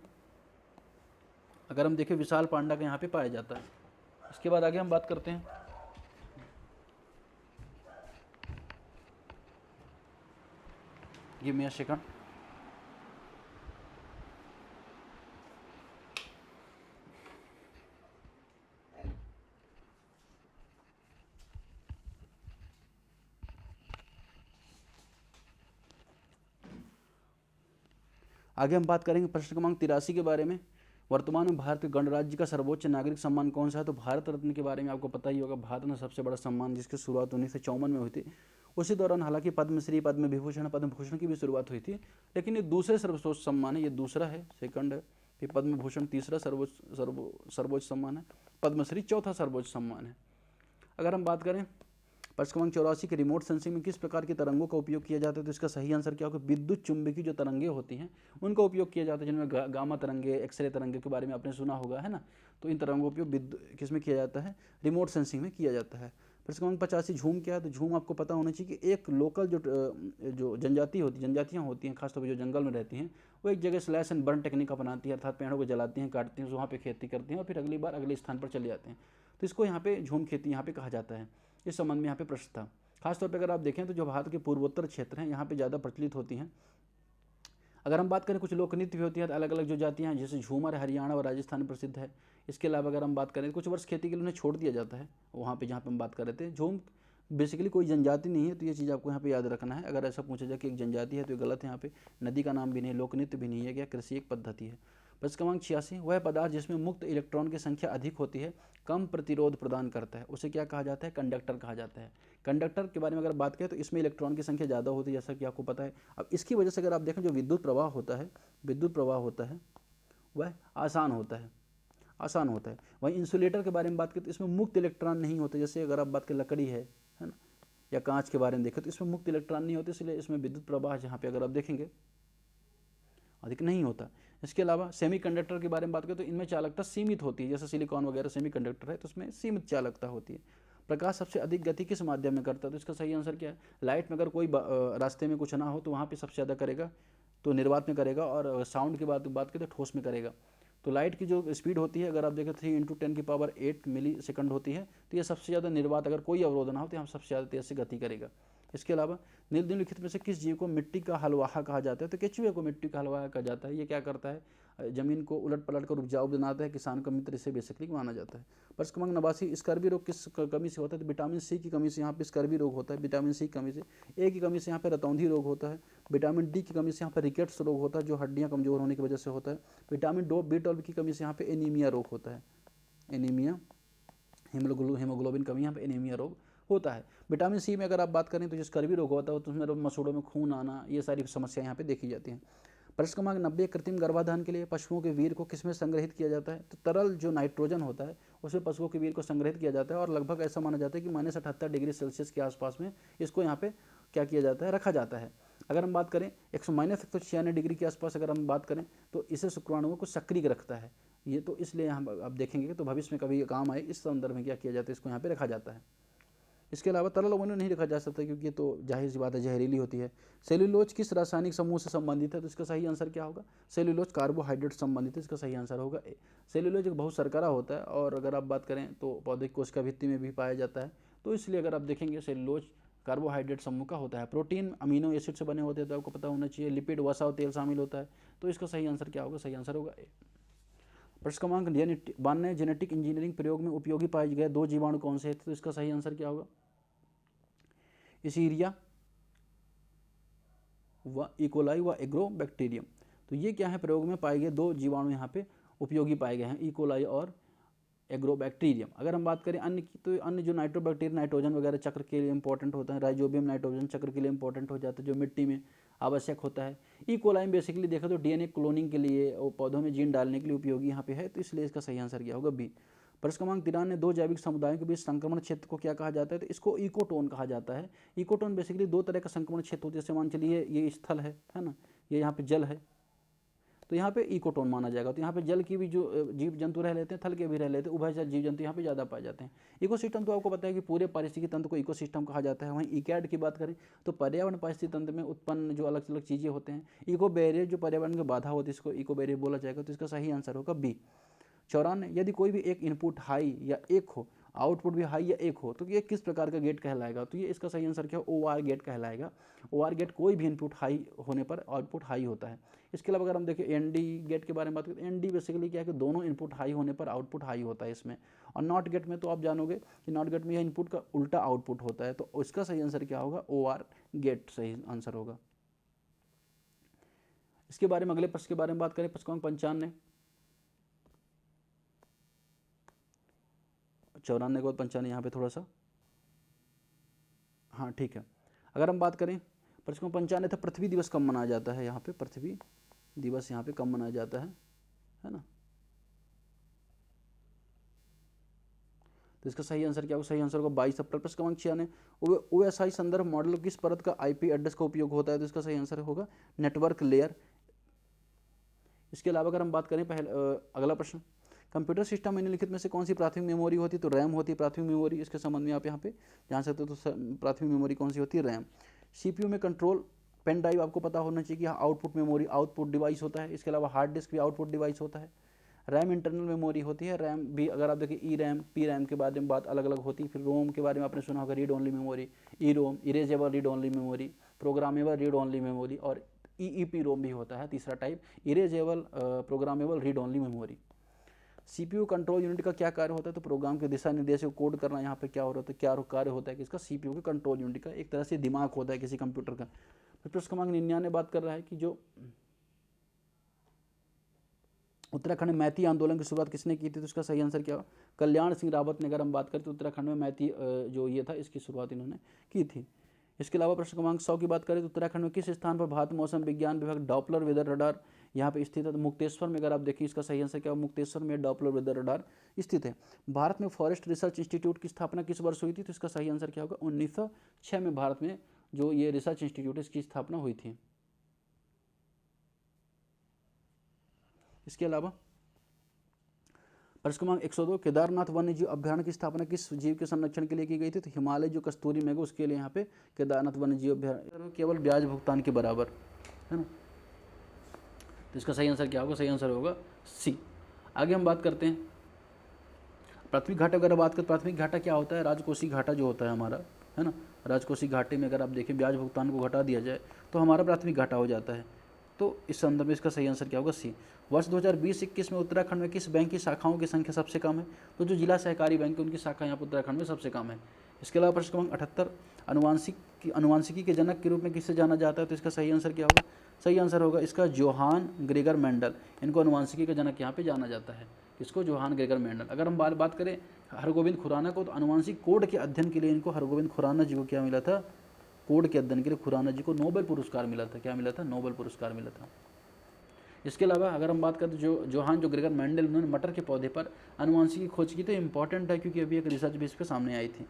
अगर हम देखें विशाल पांडा का यहाँ पे पाया जाता है। इसके बाद आगे हम बात करते हैं, गिव मी अ सेकंड। आगे हम बात करेंगे प्रश्न क्रमांक 83 के बारे में। वर्तमान में भारत के गणराज्य का सर्वोच्च नागरिक सम्मान कौन सा है? तो भारत रत्न के बारे में आपको पता ही होगा। भारत में सबसे बड़ा सम्मान जिसकी शुरुआत 1954 में हुई थी। उसी दौरान हालांकि पद्मश्री, पद्म विभूषण, पद्म भूषण की भी शुरुआत हुई थी, लेकिन ये दूसरे सर्वोच्च सम्मान है, ये दूसरा है, सेकंड है। फिर पद्म भूषण तीसरा सर्वोच्च सम्मान है, पद्मश्री चौथा सर्वोच्च सम्मान है। अगर हम बात करें प्रश्न क्रमांक 84 के रिमोट सेंसिंग में किस प्रकार की तरंगों का उपयोग किया जाता है? तो इसका सही आंसर क्या होगा? विद्युत चुंबकीय जो तरंगे होती हैं उनका उपयोग किया जाता है, जिनमें गामा तरंगे, एक्सरे तरंगे के बारे में आपने सुना होगा, है ना। तो इन तरंगों का उपयोग किस में किया जाता है? रिमोट सेंसिंग में किया जाता है। प्रश्न क्रमांक 85, झूम क्या है? तो झूम आपको पता होना चाहिए कि एक लोकल जो जनजातियाँ होती हैं, खासतौर पर जो जंगल में रहती हैं, वो एक जगह स्लैश एंड बर्न टेक्निक अपनाती है, अर्थात पेड़ों को जलाती हैं, काटती हैं, वहाँ पे खेती करती हैं और फिर अगली बार अगले स्थान पर चले जाते हैं। तो इसको यहाँ पे झूम खेती यहाँ पे कहा जाता है। इस संबंध में यहाँ पे प्रश्न था। खासतौर पर अगर आप देखें तो जो भारत के पूर्वोत्तर क्षेत्र हैं यहाँ पे ज़्यादा प्रचलित होती हैं। अगर हम बात करें कुछ लोक नृत्य भी होती हैं, अलग अलग जो जातियाँ हैं, जैसे झूमर हरियाणा और राजस्थान में प्रसिद्ध है। इसके अलावा अगर हम बात करें कुछ वर्ष खेती के लिए उन्हें छोड़ दिया जाता है, वहाँ पे जहाँ पे हम बात कर रहे थे। झूम बेसिकली कोई जनजाति नहीं है, तो ये चीज़ आपको यहाँ पे याद रखना है। अगर ऐसा पूछा जाए कि एक जनजाति है तो ये गलत है। यहाँ पे नदी का नाम भी नहीं, लोक नृत्य भी नहीं है, क्या कृषि एक पद्धति है। प्रश्न क्रमांक 86, वह पदार्थ जिसमें मुक्त इलेक्ट्रॉन की संख्या अधिक होती है कम प्रतिरोध प्रदान करता है, उसे क्या कहा जाता है? कंडक्टर कहा जाता है। कंडक्टर के बारे में अगर बात करें तो इसमें इलेक्ट्रॉन की संख्या ज़्यादा होती है, जैसा कि आपको पता है। अब इसकी वजह से अगर आप देखें जो विद्युत प्रवाह होता है वह आसान होता है। वहीं इंसुलेटर के बारे में बात करें तो इसमें मुक्त इलेक्ट्रॉन नहीं होते। जैसे अगर आप बात करें लकड़ी है ना, या कांच के बारे में देखें तो इसमें मुक्त इलेक्ट्रॉन नहीं होते, इसलिए इसमें विद्युत प्रवाह जहाँ पे अगर आप देखेंगे अधिक नहीं होता। इसके अलावा सेमीकंडक्टर के बारे में बात करें तो इनमें चालकता सीमित होती है, जैसे सिलिकॉन वगैरह सेमीकंडक्टर है तो उसमें सीमित चालकता होती है। प्रकाश सबसे अधिक गति किस माध्यम में करता है? तो इसका सही आंसर क्या है? लाइट में अगर कोई रास्ते में कुछ ना हो तो वहाँ पे सबसे ज़्यादा करेगा तो निर्वात में करेगा, और साउंड की बात करें तो ठोस में करेगा। तो लाइट की जो स्पीड होती है अगर आप देखें 3 × 10⁸ मिली सेकंड होती है, तो ये सबसे ज़्यादा निर्वात, अगर कोई अवरोध ना हो तो हम सबसे ज़्यादा तेज़ से गति करेगा। इसके अलावा निम्नलिखित में से किस जीव को मिट्टी का हलवाहा कहा जाता है? तो केचुए को मिट्टी का हलवाहा कहा जाता है। ये क्या करता है? जमीन को उलट पलट कर उपजाऊ बनाता है, किसान का मित्र इसे बेसिकली माना जाता है। प्रश्न क्रमांक 89, स्कर्वी रोग किस कमी से होता है? तो विटामिन सी की कमी से यहाँ पे स्कर्वी रोग होता है, विटामिन सी की कमी से। ए की कमी से यहाँ पे रतौंधी रोग होता है। विटामिन डी की कमी से यहाँ पर रिकेट्स रोग होता है, जो हड्डियाँ कमजोर होने की वजह से होता है। विटामिन B12 की कमी से यहाँ पे एनीमिया रोग होता है, एनीमिया, हीमोग्लोबिन कमी, यहाँ पे एनीमिया रोग होता है। विटामिन सी में अगर आप बात करें तो जो स्कर्वी रोग होता है तो उसमें मसूड़ों में खून आना, ये सारी समस्याएं यहाँ पे देखी जाती हैं। प्रश्न क्रमांक 90, कृत्रिम गर्भाधान के लिए पशुओं के वीर्य को किसमें संग्रहित किया जाता है? तो तरल जो नाइट्रोजन होता है उसमें पशुओं के वीर्य को संग्रहित किया जाता है, और लगभग ऐसा माना जाता है कि -78 डिग्री सेल्सियस के आसपास में इसको यहाँ पे क्या किया जाता है? रखा जाता है। अगर हम बात करें -196 डिग्री के आसपास अगर हम बात करें तो इसे शुक्राणुओं को सक्रिय रखता है। ये तो इसलिए हम अब देखेंगे तो भविष्य में कभी काम आए, इस संदर्भ में क्या किया जाता है? इसको यहाँ पे रखा जाता है। इसके अलावा तरल अमोनिया नहीं रखा जा सकता क्योंकि ये तो जाहिर सी बात है जहरीली होती है। सेल्यूलोज किस रासायनिक समूह से संबंधित है, तो इसका सही आंसर क्या होगा, सेल्यूलोज कार्बोहाइड्रेट संबंधित है, इसका सही आंसर होगा ए। सेल्यूलोज एक बहुत सरकरा होता है और अगर आप बात करें तो पौधे कोशिका भित्ति में भी पाया जाता है, तो इसलिए अगर आप देखेंगे सेल्यूलोज कार्बोहाइड्रेट समूह का होता है। प्रोटीन अमीनो एसिड से बने होते हैं तो आपको पता होना चाहिए। लिपिड वसा और तेल शामिल होता है, तो इसका सही आंसर क्या होगा, सही आंसर होगा ए। प्रश्न क्रमांक 92, जेनेटिक इंजीनियरिंग प्रयोग में उपयोगी पाए गए 2 जीवाणु कौन से थे, तो इसका सही आंसर क्या होगा, इसीरिया व इकोलाई व एग्रोबैक्टीरियम। तो ये क्या है, प्रयोग में पाए गए 2 जीवाणु यहाँ पे उपयोगी पाए गए हैं, इकोलाई और एग्रोबैक्टीरियम। अगर हम बात करें अन्य की, तो अन्य जो नाइट्रोबैक्टीरिया नाइट्रोजन वगैरह चक्र के लिए इंपॉर्टेंट होता है, राइजोबियम नाइट्रोजन चक्र के लिए इंपॉर्टेंट हो जाता है, जो मिट्टी में आवश्यक होता है। इकोलाई में बेसिकली देखा तो डीएनए क्लोनिंग के लिए और पौधों में जीन डालने के लिए उपयोगी यहाँ पे है, तो इसलिए इसका सही आंसर क्या होगा, बी। प्रश्न क्रमांक 93, 2 जैविक समुदायों के बीच संक्रमण क्षेत्र को क्या कहा जाता है, तो इसको इकोटोन कहा जाता है। इकोटोन बेसिकली 2 तरह का संक्रमण क्षेत्र होता है, जैसे मान चलिए ये स्थल है ना, ये यहाँ पे जल है, तो यहाँ पे इकोटोन माना जाएगा। तो यहाँ पे जल की भी जो जीव जंतु रह लेते हैं, थल के भी रह लेते हैं, उभयचर जीव जंतु यहाँ पे ज़्यादा पाए जाते हैं। इकोसिस्टम तो आपको पता है कि पूरे पारिस्थितिकी तंत्र को इकोसिस्टम कहा जाता है। वहीं इकैड की बात करें तो पर्यावरण पारिस्थितिकी तंत्र में उत्पन्न जो अलग अलग चीज़ें होते हैं, इको बैरियर जो पर्यावरण की बाधा होती है, इसको इको बैरियर बोला जाएगा, तो इसका सही आंसर होगा बी। 94, यदि कोई भी एक इनपुट हाई या 1 हो, आउटपुट भी हाई या 1 हो, तो ये किस प्रकार का गेट कहलाएगा, तो ये इसका सही आंसर क्या हो, OR गेट कहलाएगा। OR गेट कोई भी इनपुट हाई होने पर आउटपुट हाई होता है। इसके अलावा अगर हम देखें ND गेट के बारे में बात करें, ND बेसिकली क्या है कि दोनों इनपुट हाई होने पर आउटपुट हाई होता है इसमें। और नॉट गेट में तो आप जानोगे कि नॉट गेट में यह इनपुट का उल्टा आउटपुट होता है, तो इसका सही आंसर क्या होगा, OR गेट सही आंसर होगा। इसके बारे में अगले प्रश्न के बारे में बात करें, प्रश्न क्रमांक 95, 94 के बाद 95 यहाँ पे थोड़ा सा, हाँ ठीक है। अगर हम बात करें प्रश्न क्रमांक 95 था, पृथ्वी दिवस कब मनाया जाता है, यहाँ पे पृथ्वी दिवस यहाँ पे कब मनाया जाता है ना, तो इसका सही आंसर क्या होगा, सही आंसर होगा 22 अप्रैल। प्रश्न क्रमांक 96, OSI संदर्भ मॉडल किस परत का IP एड्रेस का उपयोग होता है, तो इसका सही आंसर होगा नेटवर्क लेयर। इसके अलावा अगर हम बात करें अगला प्रश्न, कंप्यूटर सिस्टम में निम्नलिखित में से कौन सी प्राथमिक मेमोरी होती है, तो रैम होती है प्राथमिक मेमोरी। इसके संबंध में आप यहाँ पे जान सकते हो, तो प्राथमिक मेमोरी कौन सी होती है, रैम। CPU में कंट्रोल पेन ड्राइव आपको पता होना चाहिए कि आउटपुट मेमोरी आउटपुट डिवाइस होता है। इसके अलावा हार्ड डिस्क भी आउटपुट डिवाइस होता है। रैम इंटरनल मेमोरी होती है। रैम भी अगर आप देखिए ERAM PRAM के बारे में बात अलग अलग होती है। फिर रोम के बारे में आपने सुना होगा, read only memory, EROM erasable read only memory, programmable read only memory, और EEPROM भी होता है तीसरा type, erasable programmable read only memory. CPU control unit का क्या कार्य होता है, तो प्रोग्राम के दिशा निर्देश को कोड करना यहाँ पे क्या हो रहा है, क्या कार्य होता है कि इसका CPU के कंट्रोल यूनिट का एक तरह से दिमाग होता है किसी कंप्यूटर का। फिर प्रश्न क्रमांक 99 बात कर रहा है कि जो उत्तराखंड में मैती आंदोलन की शुरुआत किसने की थी, तो इसका सही आंसर क्या हो, कल्याण सिंह रावत ने। अगर हम बात करें तो उत्तराखंड में मैती जो ये था इसकी शुरुआत इन्होंने की थी। इसके अलावा प्रश्न क्रमांक 100 की बात करें तो उत्तराखंड में किस स्थान पर भारत मौसम विज्ञान विभाग डॉपलर वेदर रडार यहाँ पे स्थित है, तो मुक्तेश्वर में। अगर आप देखिए इसका सही आंसर क्या हो, मुक्तेश्वर में डॉपलर वेदर रडार स्थित है। भारत में फॉरेस्ट रिसर्च इंस्टीट्यूट की स्थापना किस वर्ष हुई थी, तो इसका सही आंसर क्या होगा, 1906 में भारत में जो ये रिसर्च इंस्टीट्यूट है इसकी स्थापना हुई थी। इसके अलावा प्रश्न क्रमांक 102, केदारनाथ वन्य जीव अभ्यारण्य की स्थापना किस जीव के संरक्षण के लिए की गई थी, तो हिमालय जो कस्तूरी मृग उसके लिए यहाँ पे केदारनाथ वन्य जीव अभ्यारण्य केवल ब्याज भुगतान के बराबर है ना, तो इसका सही आंसर क्या होगा, सही आंसर होगा C। आगे हम बात करते हैं प्राथमिक घाटा। अगर बात करें प्राथमिक घाटा क्या होता है, राजकोषीय घाटा जो होता है हमारा है ना, राजकोषीय घाटे में अगर आप देखें ब्याज भुगतान को घटा दिया जाए तो हमारा प्राथमिक घाटा हो जाता है। तो इस संदर्भ में इसका सही आंसर क्या होगा, C। वर्ष 2020-21 में उत्तराखंड में किस बैंक की शाखाओं की संख्या सबसे कम है, तो जो जिला सहकारी बैंक है उनकी शाखा यहाँ पर उत्तराखंड में सबसे कम है। इसके अलावा प्रश्न क्रमांक 78, अनुवांशिकी के जनक के रूप में किससे जाना जाता है, तो इसका सही आंसर क्या होगा, सही आंसर होगा इसका जोहान ग्रेगर मेंडल। इनको अनुवांशिकी का जनक यहाँ पे जाना जाता है, इसको जोहान ग्रेगर मेंडल। अगर हम बात करें हरगोविंद खुराना को, तो अनुवांशिक कोड के अध्ययन के लिए इनको हरगोविंद खुराना जी को क्या मिला था, कोड के अध्ययन के लिए खुराना जी को नोबेल पुरस्कार मिला था। क्या मिला था, नोबेल पुरस्कार मिला था। इसके अलावा अगर हम बात करें तो जोहान ग्रेगर मेंडल उन्होंने मटर के पौधे पर अनुवांशिकी खोज की, तो इंपॉर्टेंट है क्योंकि अभी एक रिसर्च बेस पे सामने आई थी।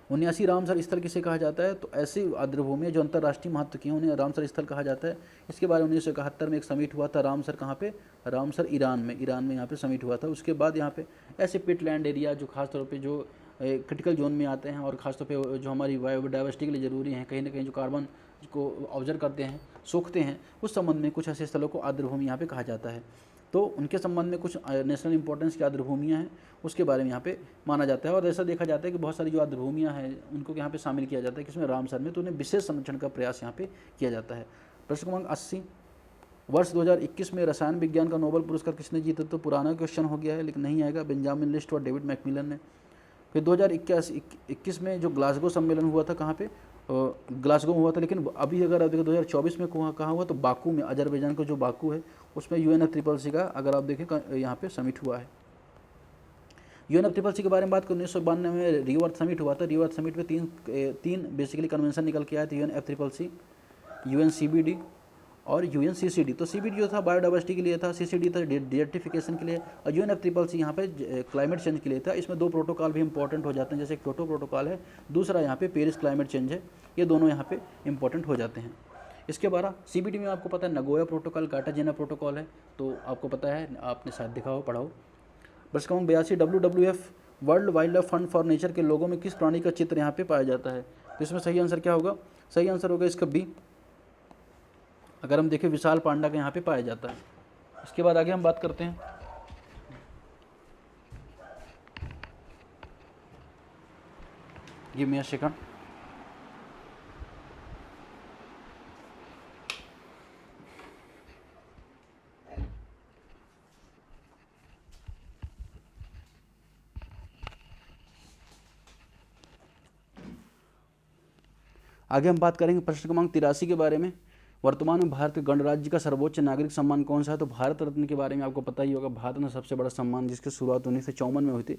79 रामसर स्थल किसे कहा जाता है, तो ऐसी आर्द्रभूमि जो अंतर्राष्ट्रीय महत्व की है उन्हें रामसर स्थल कहा जाता है। इसके बाद 1971 में एक समिट हुआ था रामसर, कहाँ पे, रामसर ईरान में यहाँ पे समिट हुआ था। उसके बाद यहाँ पे ऐसे पिटलैंड एरिया जो खासतौर पे जो क्रिटिकल जोन में आते हैं और ख़ासतौर पे जो हमारी बायोडाइवर्सिटी के लिए ज़रूरी हैं, कहीं ना कहीं जो कार्बन को ऑब्जर्व करते हैं, सोखते हैं, उस संबंध में कुछ ऐसे स्थलों को आर्द्रभूमि यहाँ पे कहा जाता है। तो उनके संबंध में कुछ नेशनल इंपॉर्टेंस की आर्द्रभूमियाँ हैं, उसके बारे में यहाँ पे माना जाता है। और ऐसा देखा जाता है कि बहुत सारी जो आर्द्रभूमियाँ हैं उनको यहाँ पे शामिल किया जाता है, किसमें रामसर में, तो उन्हें विशेष संरक्षण का प्रयास यहाँ पे किया जाता है। प्रश्न क्रमांक 80, वर्ष 2021 में रसायन विज्ञान का नोबेल पुरस्कार किसने जीता? तो पुराना क्वेश्चन हो गया है, लेकिन नहीं आएगा, बेंजामिन लिस्ट और डेविड मैकमिलन ने। फिर 2021 में जो ग्लासगो सम्मेलन हुआ था, कहाँ पे? ग्लासगो हुआ था, लेकिन अभी अगर आप देखें 2024 में कहाँ हुआ? तो बाकू में, अजरबैजान का जो बाकू है उसमें UNFCCC का अगर आप देखें यहाँ पे समिट हुआ है। UNFCCC के बारे में बात करें, 1992 में रियो अर्थ समिट हुआ था। रियो अर्थ समिट में तीन बेसिकली कन्वेंशन निकल के आए थे, UNFCCC, UNCBD और UNCCD। तो CBD जो था बायोडाइवर्सिटी के लिए था, CCD था डिजर्टिफिकेशन के लिए, और UNFCCC यहाँ पे क्लाइमेट चेंज के लिए था। इसमें दो प्रोटोकॉल भी इंपॉर्टेंट हो जाते हैं, जैसे एक क्योटो प्रोटोकॉल है, दूसरा यहाँ पे पेरिस क्लाइमेट चेंज है, ये दोनों यहाँ पे इंपॉर्टेंट हो जाते हैं। इसके बाद CBD में आपको पता है नगोया प्रोटोकॉल, कार्टाजेना प्रोटोकॉल है, तो आपको पता है, आपने शायद देखा हो, पढ़ा हो। प्रश्न क्रमांक 82, WWF world wild life fund for nature के लोगों में किस प्राणी का चित्र यहाँ पे पाया जाता है? तो इसमें सही आंसर क्या होगा? सही आंसर होगा इसका बी। अगर हम देखें विशाल पांडा का यहाँ पे पाया जाता है। इसके बाद आगे हम बात करते हैं, गिव मी अ सेकंड। आगे हम बात करेंगे प्रश्न क्रमांक 83 के बारे में। वर्तमान में भारत के गणराज्य का सर्वोच्च नागरिक सम्मान कौन सा है? तो भारत रत्न के बारे में आपको पता ही होगा। भारत में सबसे बड़ा सम्मान जिसकी शुरुआत 1954 में हुई थी।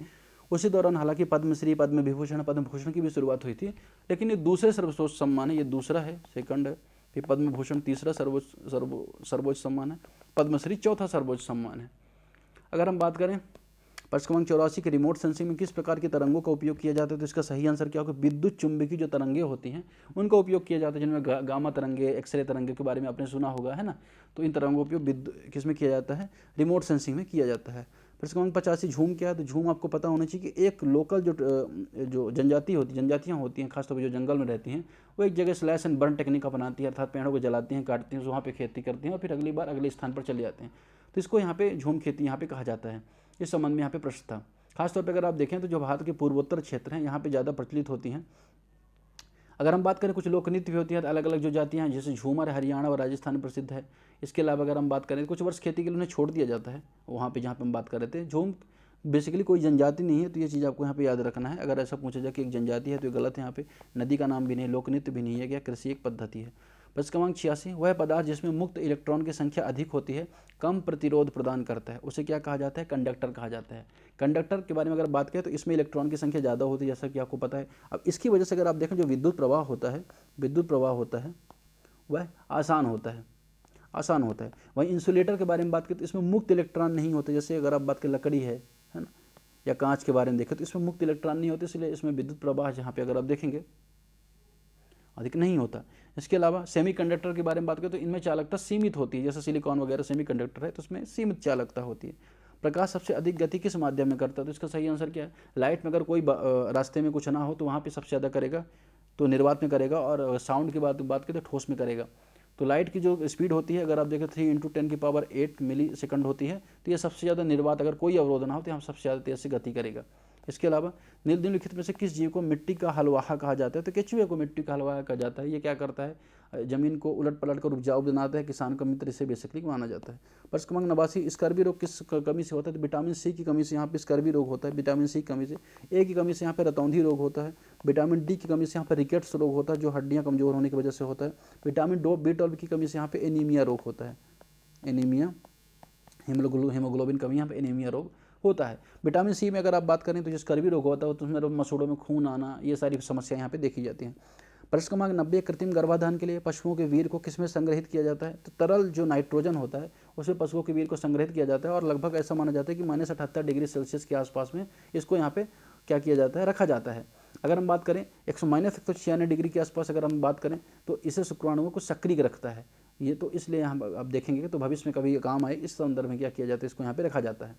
उसी दौरान हालांकि पद्मश्री, पद्म विभूषण, पद्म भूषण की भी शुरुआत हुई थी, लेकिन ये दूसरे सर्वोच्च सम्मान है, ये दूसरा है, सेकंड है। फिर पद्म भूषण तीसरा सर्वोच्च सम्मान है, पद्मश्री चौथा सर्वोच्च सम्मान है। अगर हम बात करें प्रश्न क्रमांक 84 के रिमोट सेंसिंग में किस प्रकार के तरंगों का उपयोग किया जाता है? तो इसका सही आंसर क्या होगा? विद्युत चुंबकीय जो तरंगे होती हैं उनका उपयोग किया जाता है, जिनमें गामा तरंगे, एक्सरे तरंगे के बारे में आपने सुना होगा, है ना। तो इन तरंगों का उपयोग किस में किया जाता है? रिमोट सेंसिंग में किया जाता है। प्रश्न क्रमांक 85 झूम क्या है? तो झूम आपको पता होना चाहिए कि एक लोकल जो जनजातियाँ होती हैं, खासतौर पर जो जंगल में रहती हैं, वो एक जगह स्लैश एंड बर्न टेक्निक अपनाती है, अर्थात पेड़ों को जलाती हैं, काटती हैं, वहाँ पर खेती करती हैं और फिर अगली बार अगले स्थान पर चले जाते हैं। तो इसको यहाँ पे झूम खेती यहाँ पे कहा जाता है। इस संबंध में यहाँ पे प्रश्न था। खासतौर पे अगर आप देखें तो जो भारत के पूर्वोत्तर क्षेत्र हैं यहाँ पे ज़्यादा प्रचलित होती हैं। अगर हम बात करें कुछ लोक नृत्य भी होती हैं, अलग अलग जो जातियाँ हैं, जैसे झूमर हरियाणा और राजस्थान में प्रसिद्ध है। इसके अलावा अगर हम बात करें तो कुछ वर्ष खेती के लिए उन्हें छोड़ दिया जाता है वहाँ पे जहाँ पे हम बात कर रहे थे। झूम बेसिकली कोई जनजाति नहीं है, तो ये चीज़ आपको यहाँ पे याद रखना है। अगर ऐसा पूछा जाए कि एक जनजाति है तो ये गलत है। यहाँ पे नदी का नाम भी नहीं, लोक नृत्य भी नहीं है, क्या कृषि एक पद्धति है। प्रश्न क्रमांक 86 वह पदार्थ जिसमें मुक्त इलेक्ट्रॉन की संख्या अधिक होती है कम प्रतिरोध प्रदान करता है, उसे क्या कहा जाता है? कंडक्टर कहा जाता है। कंडक्टर के बारे में अगर बात करें तो इसमें इलेक्ट्रॉन की संख्या ज़्यादा होती है, जैसा कि आपको पता है। अब इसकी वजह से अगर आप देखें जो विद्युत प्रवाह होता है वह आसान होता है। वहीं इंसुलेटर के बारे में बात करें तो इसमें मुक्त इलेक्ट्रॉन नहीं होते। जैसे अगर आप बात करें लकड़ी है ना, या कांच के बारे में देखें तो इसमें मुक्त इलेक्ट्रॉन नहीं होते, इसलिए इसमें विद्युत प्रवाह जहाँ पे अगर आप देखेंगे अधिक नहीं होता। इसके अलावा सेमीकंडक्टर के बारे में बात करें तो इनमें चालकता सीमित होती है, जैसे सिलिकॉन वगैरह सेमीकंडक्टर है तो उसमें सीमित चालकता होती है। प्रकाश सबसे अधिक गति किस माध्यम में करता है? तो इसका सही आंसर क्या है? लाइट में अगर कोई रास्ते में कुछ ना हो तो वहाँ पे सबसे ज़्यादा करेगा तो निर्वात में करेगा, और साउंड की बात करें तो ठोस में करेगा। तो लाइट की जो स्पीड होती है अगर आप देखें 3 × 10⁸ मिली सेकंड होती है, तो ये सबसे ज़्यादा निर्वात, अगर कोई अवरोध ना हो तो हम सबसे ज़्यादा तेज़ से गति करेगा। इसके अलावा निम्नलिखित में से किस जीव को मिट्टी का हलवाहा कहा जाता है? तो केचुए को मिट्टी का हलवाहा कहा जाता है। ये क्या करता है? जमीन को उलट पलट कर उपजाऊ बनाता है, किसान का मित्र इसे बेसिकली माना जाता है। प्रश्न क्रमांक 89 स्कर्वी रोग किस कमी से होता है? तो विटामिन सी की कमी से यहाँ पे स्कर्वी रोग होता है, विटामिन सी की कमी से। ए की कमी से यहाँ पे रतौंधी रोग होता है। विटामिन डी की कमी से यहाँ पे रिकेट्स रोग होता है, जो हड्डियाँ कमजोर होने की वजह से होता है। विटामिन B12 की कमी से यहाँ पे एनीमिया रोग होता है, एनीमिया, हीमोग्लोबिन कमी, यहाँ पे एनीमिया रोग होता है। विटामिन सी में अगर आप बात करें तो जो स्कर्वी रोग होता है तो उसमें मसूड़ों में खून आना, ये सारी समस्या यहाँ पे देखी जाती हैं। प्रश्न क्रमांक 90 कृत्रिम गर्भाधान के लिए पशुओं के वीर्य को किसमें संग्रहित किया जाता है? तो तरल जो नाइट्रोजन होता है उसमें पशुओं के वीर्य को संग्रहित किया जाता है, और लगभग ऐसा माना जाता है कि -78 डिग्री सेल्सियस के आसपास में इसको यहाँ पे क्या किया जाता है? रखा जाता है। अगर हम बात करें -196 डिग्री के आसपास अगर हम बात करें तो इसे शुक्राणुओं को सक्रिय रखता है। ये तो इसलिए हम अब देखेंगे तो भविष्य में कभी काम आए, इस संदर्भ में क्या किया जाता है? इसको यहाँ पे रखा जाता है।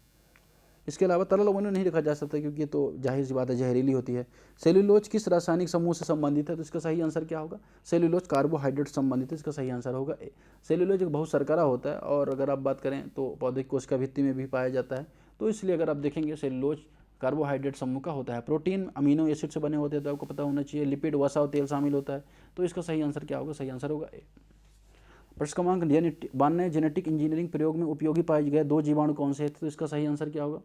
इसके अलावा तरल अमोनिया नहीं रखा जा सकता क्योंकि ये तो जाहिर सी बात है जहरीली होती है। सेल्यूलोज किस रासायनिक समूह से संबंधित है, तो इसका सही आंसर क्या होगा, सेल्यूलोज कार्बोहाइड्रेट संबंधित है, इसका सही आंसर होगा ए। सेल्यूलोज एक बहुत सरकरा होता है और अगर आप बात करें तो पौधे कोशिका भित्ति में भी पाया जाता है, तो इसलिए अगर आप देखेंगे सेल्यूलोज कार्बोहाइड्रेट समूह का होता है। प्रोटीन अमीनो एसिड से बने होते हैं तो आपको पता होना चाहिए। लिपिड वसा और तेल शामिल होता है, तो इसका सही आंसर क्या होगा, सही आंसर होगा ए। प्रश्न क्रमांक 92, जेनेटिक इंजीनियरिंग प्रयोग में उपयोगी पाए गए 2 जीवाणु कौन से थे, तो इसका सही आंसर क्या होगा,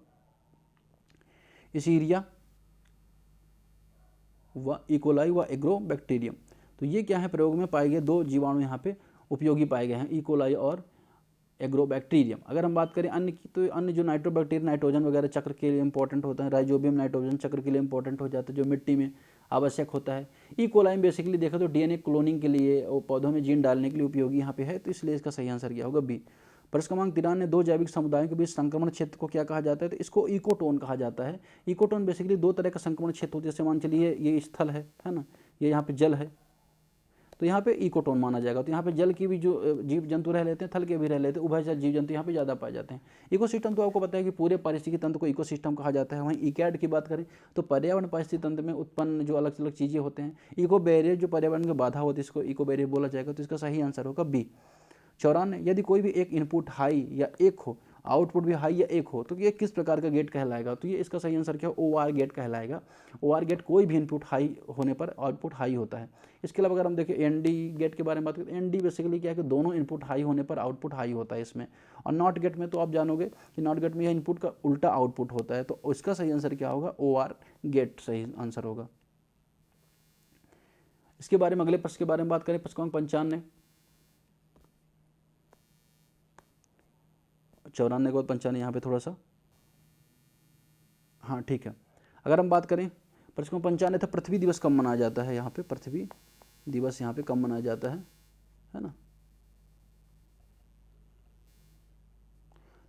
इसीरिया व इकोलाई व एग्रोबैक्टीरियम। तो ये क्या है, प्रयोग में पाए गए 2 जीवाणु यहाँ पे उपयोगी पाए गए हैं, इकोलाई और एग्रोबैक्टीरियम। अगर हम बात करें अन्य की, तो अन्य जो नाइट्रोबैक्टीरिया नाइट्रोजन वगैरह चक्र के लिए इंपॉर्टेंट होता है, राइजोबियम नाइट्रोजन चक्र के लिए इंपॉर्टेंट हो जाता है, जो मिट्टी में आवश्यक होता है। इकोलाई में बेसिकली देखा तो डीएनए क्लोनिंग के लिए और पौधों में जीन डालने के लिए उपयोगी यहाँ पे है, तो इसलिए इसका सही आंसर क्या होगा, बी। प्रश्न क्रमांक 93, 2 जैविक समुदायों के बीच संक्रमण क्षेत्र को क्या कहा जाता है, तो इसको इकोटोन कहा जाता है। इकोटोन बेसिकली 2 तरह का संक्रमण क्षेत्र होता है, जैसे मान चलिए ये स्थल है ना, ये यहाँ पे जल है, तो यहाँ पे इकोटोन माना जाएगा। तो यहाँ पे जल की भी जो जीव जंतु रह लेते हैं, थल के भी रह लेते हैं, उभयचर जीव जंतु यहाँ पे ज़्यादा पाए जाते हैं। इकोसिस्टम तो आपको पता है कि पूरे पारिस्थितिकी तंत्र को इकोसिस्टम कहा जाता है। वहीं इकैड की बात करें तो पर्यावरण पारिस्थितिकी तंत्र में उत्पन्न जो अलग अलग चीज़ें होते हैं, इको बैरियर जो पर्यावरण की बाधा होती है, इसको इको बैरियर बोला जाएगा, तो इसका सही आंसर होगा बी। 94, यदि कोई भी एक इनपुट हाई या एक हो, आउटपुट भी हाई या एक हो, तो ये किस प्रकार का गेट कहलाएगा, तो ये इसका सही आंसर क्या, ओ आर गेट कहलाएगा। ओ आर गेट कोई भी इनपुट हाई होने पर आउटपुट हाई होता है। इसके अलावा अगर हम देखें एन डी गेट के बारे में बात करें, एन डी बेसिकली क्या है कि दोनों इनपुट हाई होने पर आउटपुट हाई होता है इसमें। और नॉट गेट में तो आप जानोगे कि नॉट गेट में यह इनपुट का उल्टा आउटपुट होता है, तो इसका सही आंसर क्या होगा, ओ आर गेट सही आंसर होगा। इसके बारे में अगले प्रश्न के बारे में बात करें, प्रश्न क्रमांक 95, 94 के बाद 95 यहाँ पे थोड़ा सा, हाँ ठीक है। अगर हम बात करें प्रश्न क्रमांक 95 था, पृथ्वी दिवस कब मनाया जाता है, यहाँ पे पृथ्वी दिवस यहाँ पे कब मनाया जाता है ना,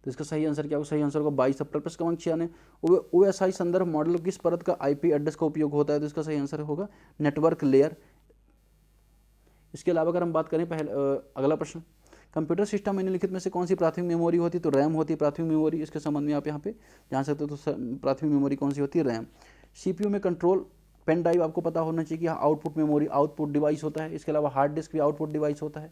तो इसका सही आंसर क्या होगा, सही आंसर होगा 22 अप्रैल। प्रश्न क्रमांक 96, ओएसआई संदर्भ मॉडल किस परत का आईपी एड्रेस का उपयोग होता है, तो इसका सही आंसर होगा नेटवर्क लेयर। इसके अलावा अगर हम बात करें अगला प्रश्न, कंप्यूटर सिस्टम में निम्नलिखित में से कौन सी प्राथमिक मेमोरी होती है, तो रैम होती है प्राथमिक मेमोरी। इसके संबंध में आप यहाँ पे जान सकते हो, तो प्राथमिक मेमोरी कौन सी होती है, रैम। सीपीयू में कंट्रोल पेन ड्राइव आपको पता होना चाहिए कि आउटपुट मेमोरी आउटपुट डिवाइस होता है। इसके अलावा हार्ड डिस्क भी आउटपुट डिवाइस होता है।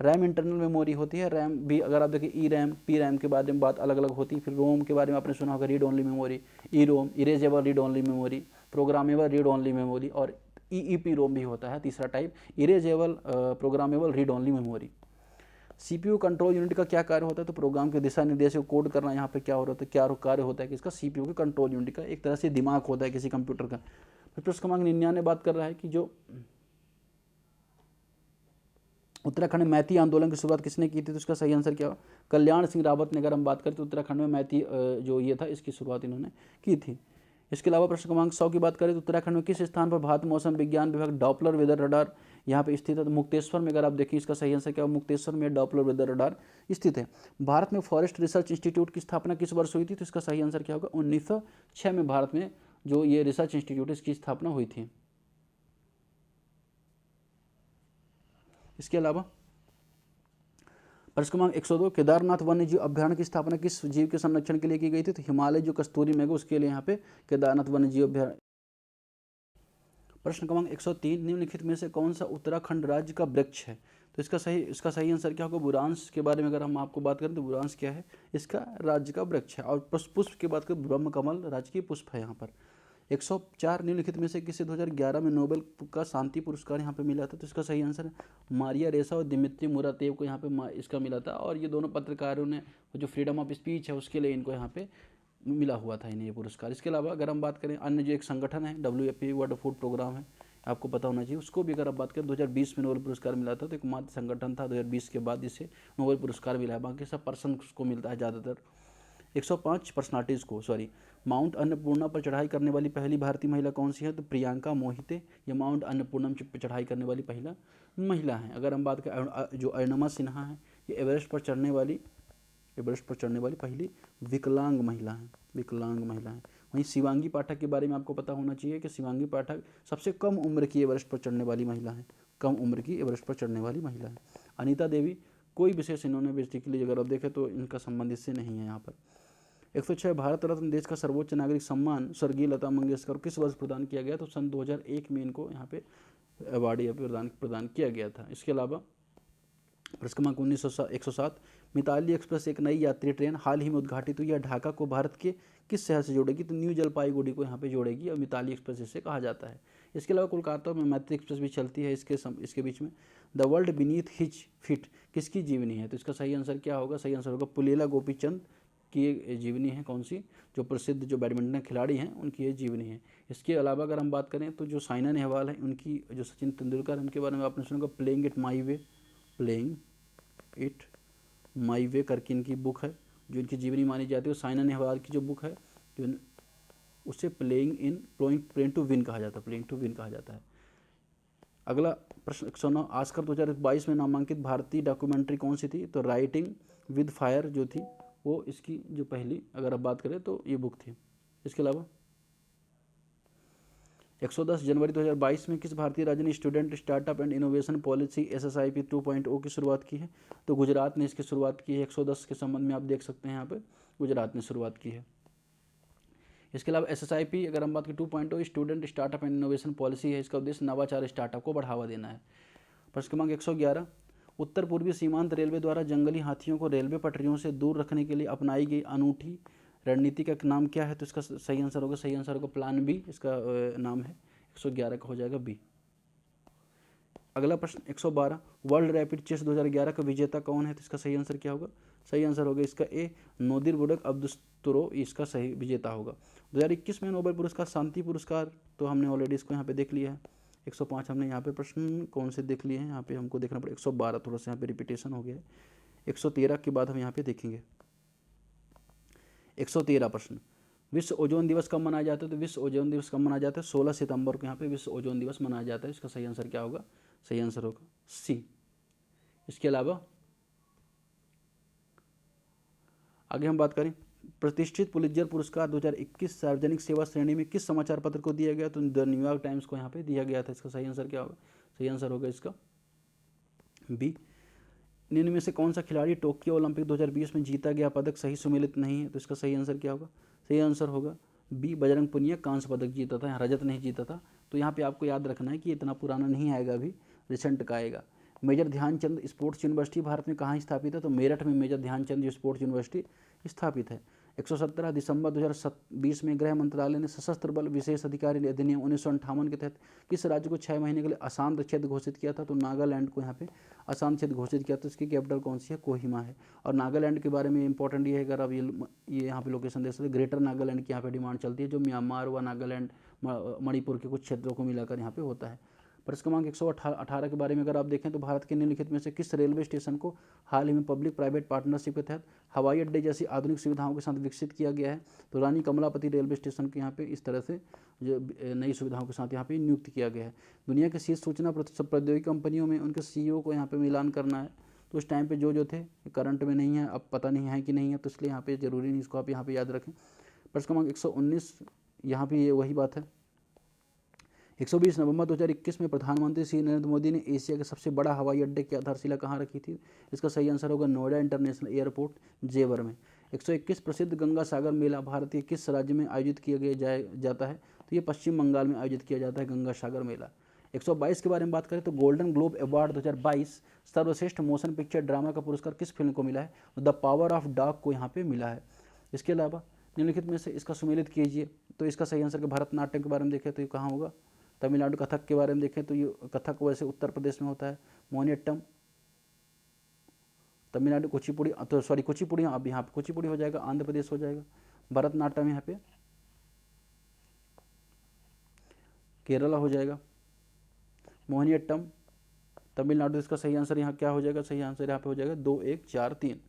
रैम इंटरनल मेमोरी होती है। रैम भी अगर आप देखिए ई रैम पी रैम के बारे में बात अलग अलग होती है। फिर रोम के बारे में आपने सुना होगा, read only memory, E ROM erasable read only memory, programmable read only memory, और ईईपी रोम भी होता है तीसरा type, erasable programmable read only memory. CPU control unit का क्या कार्य होता है, तो प्रोग्राम के दिशा निर्देश को कोड करना यहाँ पे क्या हो रहा है, क्या कार्य होता है कि इसका सीपीयू के कंट्रोल यूनिट का एक तरह से दिमाग होता है किसी कंप्यूटर का। फिर प्रश्न क्रमांक 99 बात कर रहा है कि जो उत्तराखंड में मैती आंदोलन की शुरुआत किसने की थी, तो इसका सही आंसर क्या हो, कल्याण सिंह रावत ने। अगर हम बात करें तो उत्तराखंड में मैती जो ये था इसकी शुरुआत इन्होंने की थी। इसके अलावा प्रश्न क्रमांक 100 की बात करें तो उत्तराखंड में किस स्थान पर भारत मौसम विज्ञान विभाग डॉपलर वेदर रडार यहाँ पे स्थित है, तो मुक्तेश्वर में। अगर आप देखिए इसका सही आंसर क्या हो, मुक्तेश्वर में डॉपलर वेदर रडार स्थित है। भारत में फॉरेस्ट रिसर्च इंस्टीट्यूट की स्थापना किस वर्ष हुई थी, तो इसका सही आंसर क्या होगा, 1906 में भारत में जो ये रिसर्च इंस्टीट्यूट इसकी स्थापना हुई थी। इसके अलावा प्रश्न क्रमांक 102, केदारनाथ वन्य जीव अभ्यारण्य की स्थापना किस जीव के संरक्षण के लिए की गई थी, तो हिमालय जो कस्तूरी मृग उसके लिए यहाँ पे केदारनाथ वन्य जीव अभ्यारण्य। प्रश्न क्रमांक 103, निम्नलिखित में से कौन सा उत्तराखंड राज्य का वृक्ष है, तो इसका सही आंसर क्या होगा, बुरांश के बारे में अगर हम आपको बात करें तो बुरांश क्या है, इसका राज्य का वृक्ष है। और पुष्प की बात करें ब्रह्म कमल राजकीय पुष्प है यहाँ पर। 104, निम्नलिखित में से किसे 2011 में नोबेल का शांति पुरस्कार यहाँ पे मिला था, तो इसका सही आंसर है मारिया रेसा और दिमित्री मुरादेव को यहाँ पे इसका मिला था। और ये दोनों पत्रकारों ने जो फ्रीडम ऑफ स्पीच है उसके लिए इनको यहाँ पे मिला हुआ था इन्हें ये पुरस्कार। इसके अलावा अगर हम बात करें अन्य जो एक संगठन है WFP वर्ल्ड फूड प्रोग्राम है, आपको पता होना चाहिए, उसको भी अगर आप बात करें 2020 में नोबेल पुरस्कार मिला था। तो एक मात्र संगठन था 2020 के बाद जिसे नोबेल पुरस्कार मिला है, बाकी सब पर्सन को मिलता है ज़्यादातर। 105 पर्सनालिटीज़ को माउंट अन्नपूर्णा पर चढ़ाई करने वाली पहली भारतीय महिला कौन सी है, तो प्रियंका मोहिते ये माउंट अन्नपूर्णम पर चढ़ाई करने वाली पहला महिला है। अगर हम बात करें जो अर्णमा सिन्हा है, ये एवरेस्ट पर चढ़ने वाली पहली विकलांग महिला है। वहीं शिवांगी पाठक के बारे में आपको पता होना चाहिए कि शिवांगी पाठक सबसे कम उम्र की एवरेस्ट पर चढ़ने वाली महिला है। अनीता देवी कोई विशेष इन्होंने बेसिकली अगर आप देखें तो इनका संबंध इससे नहीं है यहाँ पर। 106 भारत रत्न देश का सर्वोच्च नागरिक सम्मान स्वर्गीय लता मंगेशकर को किस वर्ष प्रदान किया गया? तो सन 2001 में इनको यहाँ पे अवार्ड या प्रदान किया गया था। इसके अलावा प्रश्न क्रमांक 107 मिताली एक्सप्रेस एक नई यात्री ट्रेन हाल ही में उद्घाटित हुई। यह ढाका को भारत के किस शहर से जोड़ेगी? तो न्यू जलपाईगुड़ी को यहाँ पे जोड़ेगी और मिताली एक्सप्रेस इसे कहा जाता है। इसके अलावा कोलकाता में मैत्री एक्सप्रेस भी चलती है इसके बीच में। The world beneath his feet किसकी जीवनी है? तो इसका सही आंसर क्या होगा? सही आंसर होगा पुलेला गोपीचंद की ये जीवनी है। कौन सी? जो प्रसिद्ध जो बैडमिंटन खिलाड़ी हैं उनकी ये जीवनी है। इसके अलावा अगर हम बात करें तो जो साइना नेहवाल है उनकी, जो सचिन तेंदुलकर उनके बारे में आपने सुना होगा playing it my way, playing it my way करके इनकी बुक है जो इनकी जीवनी मानी जाती है। साइना नेहवाल की जो बुक है जो उसे प्लेइंग टू विन कहा जाता है, प्लेइंग टू विन कहा जाता है। अगला प्रश्न 109 आस्कर 2022 में नामांकित भारतीय डॉक्यूमेंट्री कौन सी थी? तो राइटिंग विद फायर जो थी वो इसकी जो पहली अगर आप बात करें तो ये बुक थी। इसके अलावा 110 जनवरी 2022 में किस भारतीय राज्य ने student startup and innovation policy SSIP 2.0 की शुरुआत की है? तो गुजरात ने इसकी शुरुआत की है। 110 के संबंध में आप देख सकते हैं यहाँ पे गुजरात ने शुरुआत की है। इसके अलावा SSIP अगर हम बात करें 2.0 student startup and innovation policy है। इसका उद्देश्य नवाचार स्टार्टअप को बढ़ावा देना है। प्रश्न क्रमांक 111 उत्तर पूर्वी सीमांत रेलवे द्वारा जंगली हाथियों को रेलवे पटरियों से दूर रखने के लिए अपनाई गई अनूठी रणनीति का नाम क्या है? तो इसका सही आंसर होगा प्लान बी इसका नाम है। 111 का हो जाएगा बी। अगला प्रश्न 112 वर्ल्ड रैपिड चेस 2011 का विजेता कौन है? तो इसका सही आंसर क्या होगा? सही आंसर होगा इसका ए नोदिर बुडक अब्दुस्तुरो इसका सही विजेता होगा। 2021 में नोबेल पुरस्कार शांति पुरस्कार तो हमने ऑलरेडी इसको यहाँ पे देख लिया है। 105 हमने यहाँ पे प्रश्न कौन से देख लिए हैं, यहाँ पे हमको देखना पड़ेगा। 112 थोड़ा सा यहाँ पे रिपीटेशन हो गया है। 113 के बाद हम यहाँ पे देखेंगे। 113 प्रश्न विश्व ओजोन दिवस कब मनाया जाता है? तो विश्व ओजोन दिवस कब मनाया जाता है? 16 सितंबर को यहाँ पे विश्व ओजोन दिवस मनाया जाता है। इसका सही आंसर क्या होगा? सही आंसर होगा सी। इसके अलावा आगे हम बात करें प्रतिष्ठित पुलित्जर पुरस्कार 2021 सार्वजनिक सेवा श्रेणी में किस समाचार पत्र को दिया गया? तो द न्यूयॉर्क टाइम्स को यहाँ पे दिया गया था। इसका सही आंसर क्या होगा? सही आंसर होगा इसका बी। निम्न में से कौन सा खिलाड़ी टोक्यो ओलंपिक 2020 में जीता गया पदक सही सुमेलित नहीं है? तो इसका सही आंसर क्या होगा? सही आंसर होगा बी बजरंग पुनिया कांस्य पदक जीता था, रजत नहीं जीता था। तो यहाँ पे आपको याद रखना है कि इतना पुराना नहीं आएगा, अभी रिसेंट का आएगा। Major Dhyan Chand sports university Bharat में कहाँ स्थापित है? तो मेरठ में मेजर ध्यानचंद स्पोर्ट्स यूनिवर्सिटी स्थापित है। 117 दिसंबर 2020 में गृह मंत्रालय ने सशस्त्र बल विशेष अधिकारी अधिनियम 1958 के तहत किस राज्य को 6 महीने के लिए अशांत क्षेत्र घोषित किया था? तो नागालैंड को यहाँ पे अशांत क्षेत्र घोषित किया। तो इसकी कैपिटल कौन सी है? कोहिमा है। और नागालैंड के बारे में इंपॉर्टेंट ये है, अगर आप ये यहाँ पे लोकेशन देख सकते हैं, ग्रेटर नागालैंड की यहाँ पे डिमांड चलती है, जो म्यांमार व नागालैंड मणिपुर के कुछ क्षेत्रों को मिलाकर यहाँ पे होता है। प्रश्न क्रमांक 118 के बारे में अगर आप देखें तो भारत के निम्नलिखित में से किस रेलवे स्टेशन को हाल ही में पब्लिक प्राइवेट पार्टनरशिप के तहत हवाई अड्डे जैसी आधुनिक सुविधाओं के साथ विकसित किया गया है? तो रानी कमलापति रेलवे स्टेशन के यहाँ पे इस तरह से जो नई सुविधाओं के साथ यहाँ पे नियुक्त किया गया है। दुनिया के शीर्ष सूचना प्रौद्योगिकी कंपनियों में उनके CEO को यहाँ पे मिलान करना है। तो उस टाइम पे जो थे करंट में नहीं है, अब पता नहीं है कि नहीं है, तो इसलिए यहाँ पे जरूरी नहीं, इसको आप यहाँ पे याद रखें। प्रश्न क्रमांक 119 यहाँ पे ये वही बात है। 120 नवंबर 2021 में प्रधानमंत्री श्री नरेंद्र मोदी ने एशिया के सबसे बड़ा हवाई अड्डे की आधारशिला कहाँ रखी थी? इसका सही आंसर होगा नोएडा इंटरनेशनल एयरपोर्ट जेवर में। 121 प्रसिद्ध गंगा सागर मेला भारत के किस राज्य में आयोजित किया जाता है? तो ये पश्चिम बंगाल में आयोजित किया जाता है गंगा सागर मेला। 122 के बारे में बात करें तो गोल्डन ग्लोब अवार्ड 2022 सर्वश्रेष्ठ मोशन पिक्चर ड्रामा का पुरस्कार किस फिल्म को मिला है? द पावर ऑफ डॉग को यहाँ पे मिला है। इसके अलावा निम्नलिखित में से इसका सुमेलित कीजिए। तो इसका सही आंसर भरतनाट्यम के बारे में देखें तो ये कहाँ होगा? तमिलनाडु। कथक के बारे में देखें तो ये कथक वैसे उत्तर प्रदेश में होता है। मोहिनीअट्टम तमिलनाडु। कुचिपुड़ी तो सॉरी कुचिपुड़ी अब यहाँ पे कुचिपुड़ी हो जाएगा, आंध्र प्रदेश हो जाएगा। भरतनाट्यम यहाँ पे केरला हो जाएगा। मोहिनीअट्टम तमिलनाडु। इसका सही आंसर यहाँ क्या हो जाएगा? सही आंसर यहाँ पे हो जाएगा 2 1 4 3।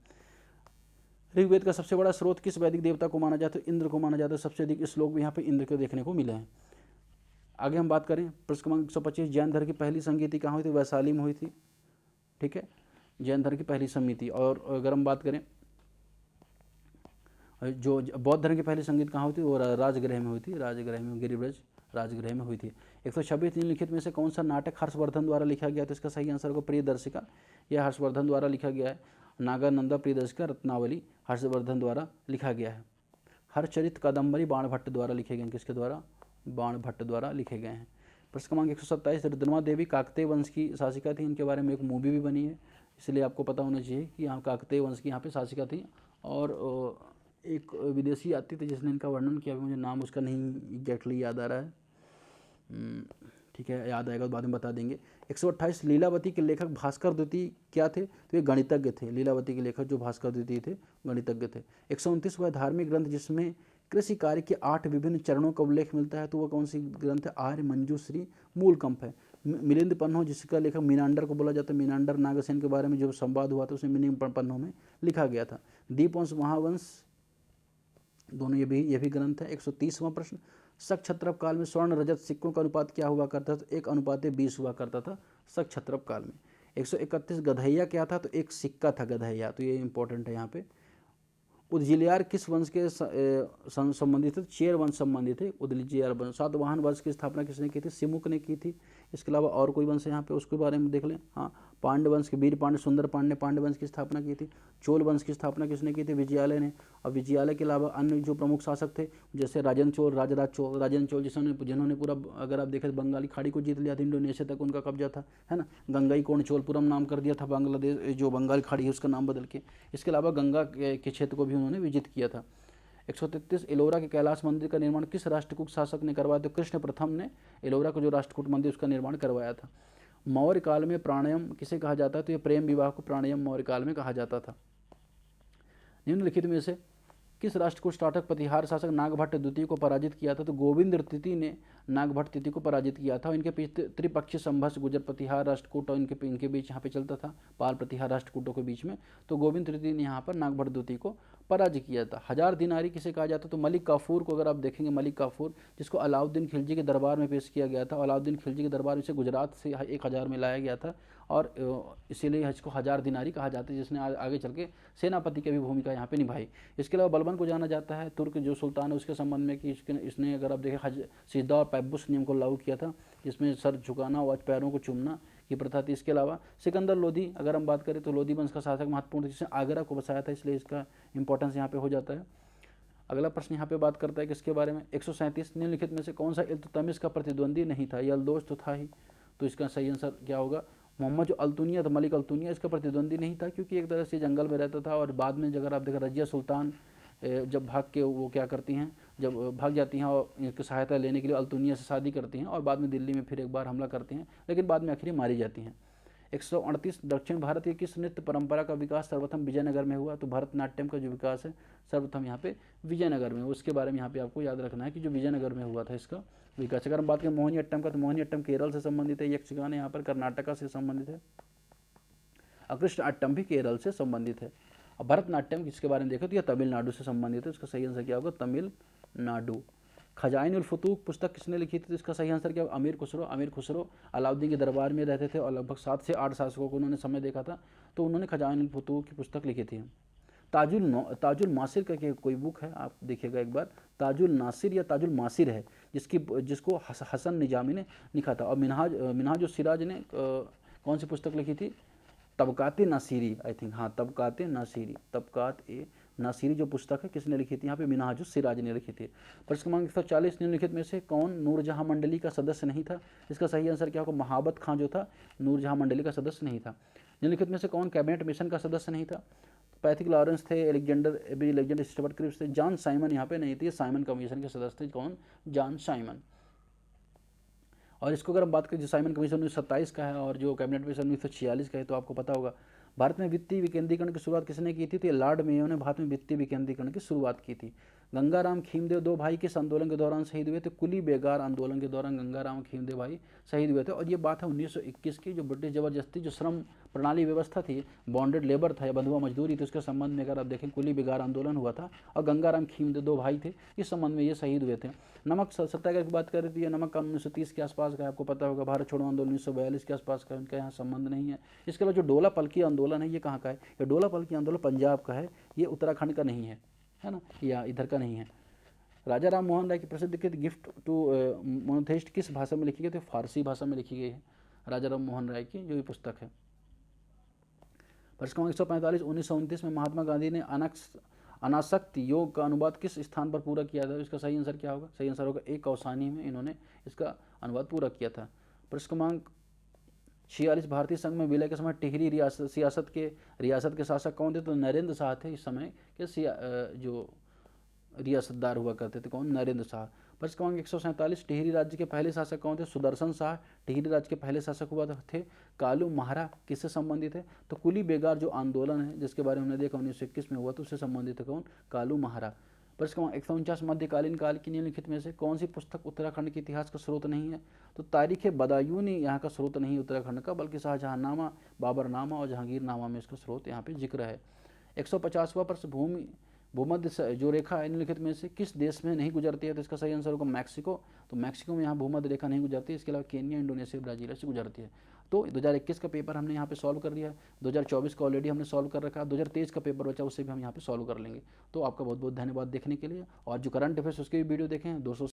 ऋग्वेद का सबसे बड़ा स्रोत किस वैदिक देवता को माना जाता है? इंद्र को माना जाता है। सबसे अधिक श्लोक भी यहाँ पे इंद्र के देखने को मिले हैं। आगे हम बात करें प्रश्न क्रमांक 125 जैन धर्म की पहली संगीति कहाँ हुई थी? वैशाली में हुई थी। ठीक है, जैन धर्म की पहली समिति। और अगर हम बात करें जो बौद्ध धर्म की पहली संगीत कहाँ हुई थी? वो राजगृह में हुई थी। राजगृह में गिरिब्रज राजगृह में हुई थी। 126 निम्नलिखित में से कौन सा नाटक हर्षवर्धन द्वारा लिखा गया? तो इसका सही आंसर होगा प्रियदर्शिका। यह हर्षवर्धन द्वारा लिखा गया है। नागानंदा प्रियदर्शिका रत्नावली हर्षवर्धन द्वारा लिखा गया है। हरचरित कादम्बरी बाणभट्ट द्वारा लिखे गए हैं। किसके द्वारा? बाणभट्ट द्वारा लिखे गए हैं। प्रश्न क्रमांक 127, रुद्रमा देवी काकतीय वंश की शासिका थी। इनके बारे में एक मूवी भी बनी है, इसलिए आपको पता होना चाहिए कि यहाँ काकतीय वंश की यहाँ पे शासिका थी। और एक विदेशी आती थी जिसने इनका वर्णन किया, मुझे नाम उसका नहीं एग्जैक्टली याद आ रहा है। ठीक है, याद आएगा तो बाद में बता देंगे। 128, लीलावती के लेखक भास्कर द्वितीय क्या थे? तो ये गणितज्ञ थे। लीलावती के लेखक जो भास्कर द्वितीय थे, गणितज्ञ थे। 129, वह धार्मिक ग्रंथ जिसमें कृषि कार्य के 8 विभिन्न चरणों का उल्लेख मिलता है, तो वह कौन सी ग्रंथ है? आर्य मंजूश्री मूलकंप है। मिलिंद पन्हो जिसका लेखक मीनांडर को बोला जाता है, मीनांडर नागसेन के बारे में जो संवाद हुआ था उसमें मिलिंद पन्हो में लिखा गया था। दीपवंश महावंश, दोनों ये भी ग्रंथ है। 130वां प्रश्न, शक क्षत्रप काल में स्वर्ण रजत सिक्कों का अनुपात क्या हुआ करता था? 1:20 हुआ करता था शक क्षत्रप काल में। 131, गधैया क्या था? तो एक सिक्का था गधैया, तो ये इंपॉर्टेंट है यहाँ पे। उदजिलियार किस वंश के संबंधित थे? चेर वंश संबंधित थे उदजिलियार वंश। सातवाहन वंश की स्थापना किसने की थी? सिमुक ने की थी। इसके अलावा और कोई वंश है यहाँ पे, उसके बारे में देख लें। हाँ, पांड्य वंश के वीर पांड्य सुंदर पांड्य ने पांड्य वंश की स्थापना की थी। चोल वंश की स्थापना किसने की थी? विजयालय ने। और विजयालय के अलावा अन्य जो प्रमुख शासक थे जैसे राजन चोल, राजराज चोल, राजन चोल जिन्होंने पूरा, अगर आप देखें बंगाली खाड़ी को जीत लिया था, इंडोनेशिया तक उनका कब्जा था, है ना। गंगईकोंड चोलपुरम नाम कर दिया था बांग्लादेश, जो बंगाल खाड़ी है उसका नाम बदल के। इसके अलावा गंगा के क्षेत्र को भी उन्होंने विजित किया था। 133, एलोरा के कैलाश मंदिर का निर्माण किस राष्ट्रकूट शासक ने करवाया? तो कृष्ण प्रथम ने एलोरा को जो राष्ट्रकूट मंदिर उसका निर्माण करवाया था। मौर्य काल में प्राणायाम किसे कहा जाता है? तो ये प्रेम विवाह को प्राणायाम मौर्य काल में कहा जाता था। निम्नलिखित में से किस राष्ट्रकूट शासक प्रतिहार शासक नागभट्ट द्वितीय को पराजित किया था? तो गोविंद तृतीय ने नागभट्ट तृतीय को पराजित किया था। इनके पीछे त्रिपक्षीय संघर्ष गुजर प्रतिहार राष्ट्रकूट और इनके बीच यहाँ पे चलता था, पाल प्रतिहार राष्ट्रकूटों के बीच में। तो गोविंद तृतीय ने यहाँ पर नागभट्ट द्वितीय को पराजित किया था। 1000 दिनारी किसे कहा जाता? तो मलिक काफूर को अगर आप देखेंगे, मलिक काफूर जिसको अलाउद्दीन खिलजी के दरबार में पेश किया गया था। अलाउद्दीन खिलजी के दरबार में से गुजरात से 1000 में लाया गया था और इसीलिए इसको 1000 दिनारी कहा जाता है, जिसने आगे चल के सेनापति की भी भूमिका यहाँ पे निभाई। इसके अलावा बलबन को जाना जाता है तुर्क जो सुल्तान है उसके संबंध में कि इसने अगर आप देखें सिजदा और पैबुस नियम को लागू किया था, जिसमें सर झुकाना और पैरों को चूमना की प्रथा थी। इसके अलावा सिकंदर लोधी, अगर हम बात करें तो लोधी वंश का शासक महत्वपूर्ण, जिसने आगरा को बसाया था, इसलिए इसका इंपॉर्टेंस यहाँ पे हो जाता है। अगला प्रश्न यहाँ पे बात करता है किसके बारे में? 137, निम्नलिखित में से कौन सा इल्तुतमिश का प्रतिद्वंदी नहीं था? यल्दोज तो था ही, तो इसका सही आंसर क्या होगा? मोहम्मद जो अल्तुनिया था, मलिक अल्तुनिया इसका प्रतिद्वंदी नहीं था, क्योंकि एक तरह से जंगल में रहता था। और बाद में अगर आप देखें रजिया सुल्तान जब भाग के वो क्या करती हैं, जब भाग जाती हैं और इनकी सहायता लेने के लिए अल्तुनिया से शादी करती हैं और बाद में दिल्ली में फिर एक बार हमला करती हैं, लेकिन बाद में आखिर मारी जाती हैं। 138, दक्षिण भारत की किस नृत्य परंपरा का विकास सर्वप्रथम विजयनगर में हुआ? तो भरतनाट्यम का जो विकास है सर्वप्रथम यहाँ पे विजयनगर में, उसके बारे में यहाँ पे आपको याद रखना है कि जो विजयनगर में हुआ था इसका विकास। अगर हम बात करें मोहिनीअट्टम का, तो मोहिनीअट्टम केरल से संबंधित है। यक्षगान यहाँ पर कर्नाटका से संबंधित है। कृष्ण अट्टम भी केरल से संबंधित है। और भरतनाट्यम किसके बारे में देखें तो यह तमिलनाडु से संबंधित है, उसका सही आंसर क्या होगा? तमिलनाडु। खजाइन उल फुतूक पुस्तक किसने लिखी थी? तो इसका सही आंसर क्या? अमीर खुसरो। अमीर खुसरो अलाउद्दीन के दरबार में रहते थे और लगभग 7 से 8 शासकों को उन्होंने समय देखा था, तो उन्होंने खजाइन उल फुतूक की पुस्तक लिखी थी। ताजुल मासिर का कोई बुक है, आप देखिएगा एक बार, ताजुल नासिर या ताजुल मासिर है, जिसको हसन निजामी ने लिखा था। और मिनहाज सिराज ने कौन सी पुस्तक लिखी थी? तबकात-ए नासिरी, आई थिंक, हाँ, तबकात-ए नासिरी, तबकात-ए नासिरी जो पुस्तक है किसने लिखी थी? यहाँ पे मिनहाजुस सिराज ने लिखी थी। प्रश्न क्रमांक 140, निम्नलिखित में से कौन नूरजहां मंडली का सदस्य नहीं था? इसका सही आंसर क्या होगा? महाबत खां जो था नूरजहां मंडली का सदस्य नहीं था। निम्नलिखित में से कौन कैबिनेट मिशन का सदस्य नहीं था? पैथिक लॉरेंस थे, एलेक्जेंडर स्टुअर्ट क्रिप्स थे, जॉन साइमन यहाँ पे नहीं थे, साइमन कमीशन के सदस्य थे। कौन? John Simon. और इसको अगर हम बात करें, जो साइमन कमीशन 1927 का है और जो कैबिनेट मिशन 1946 का है, तो आपको पता होगा भारत में वित्तीय विकेंद्रीकरण की शुरुआत किसने की थी? तो लॉर्ड मेयो ने भारत में वित्तीय विकेंद्रीकरण की शुरुआत की थी। गंगाराम खीमदेव 2 भाई किस आंदोलन के दौरान शहीद हुए थे? कुली बेगार आंदोलन के दौरान गंगाराम खीमदेव भाई शहीद हुए थे। और ये बात है 1921 की, जो ब्रिटिश जबरदस्ती जो श्रम प्रणाली व्यवस्था थी, बॉन्डेड लेबर था या बंधुआ मजदूरी थी, उसके संबंध में अगर आप देखें कुली बेगार आंदोलन हुआ था और गंगाराम खीमदेव 2 भाई थे, इस संबंध में ये शहीद हुए थे। नमक सत्याग्रह की बात करें तो ये नमक कानून 1930 के आसपास का, आपको पता होगा। भारत छोड़ो आंदोलन 1942 के आसपास का, उनका यहाँ संबंध नहीं है। इसके अलावा जो डोला पलकी आंदोलन है, ये कहाँ का है? ये डोला पलकी आंदोलन पंजाब का है, ये उत्तराखंड का नहीं है ना, या इधर का नहीं है। राजा राम मोहन राय की प्रसिद्ध कृत गिफ्ट टू मोनोथेइस्ट किस भाषा में लिखी गई? तो फारसी भाषा में लिखी गई है राजा राम मोहन राय की जो ये पुस्तक है। प्रश्न क्रमांक 145, 1929 में महात्मा गांधी ने अनासक्त योग का अनुवाद किस स्थान पर पूरा किया था? इसका सही आंसर क्या होगा? सही आंसर होगा एक कौसानी में इन्होंने इसका अनुवाद पूरा किया था। प्रश्न क्रमांक 46, भारतीय संघ में विलय के समय टिहरी रियासत के शासक कौन थे? तो नरेंद्र शाह थे इस समय के जो रियासतदार हुआ करते थे। कौन? नरेंद्र शाह। प्रश्न क्रमांक 147, टिहरी राज्य के पहले शासक कौन थे? सुदर्शन शाह टिहरी राज्य के पहले शासक हुआ थे। कालू महारा किससे संबंधित है? तो कुली बेगार जो आंदोलन है जिसके बारे में हमने देखा 1921 में हुआ तो उससे संबंधित है। कौन? कालू महारा। प्रश्न क्रमांक 149, मध्यकालीन काल की निम्नलिखित में से कौन सी पुस्तक उत्तराखंड के इतिहास का स्रोत नहीं है? तो तारीख बदायूनी यहाँ का स्रोत नहीं है उत्तराखंड का, बल्कि शाहजहांनामा, बाबरनामा और जहांगीरनामा में इसका स्रोत यहाँ पे जिक्र है। 150वां प्रश्न, भूमध्य जो रेखा है निम्नलिखित में से किस देश में नहीं गुजरती है? तो इसका सही आंसर होगा मैक्सिको। तो मैक्सिको में यहाँ भूमध्य रेखा नहीं गुजरती, इसके अलावा केन्या, इंडोनेशिया, ब्राजील से गुजरती है। तो 2021 का पेपर हमने यहाँ पे सॉल्व कर लिया है, 2024 का ऑलरेडी हमने सॉल्व कर रखा है, 2023 का पेपर बचा उससे भी हम यहाँ पे सॉल्व कर लेंगे। तो आपका बहुत बहुत धन्यवाद देखने के लिए, और जो करंट अफेयर्स उसके भी वीडियो देखें दोस्तों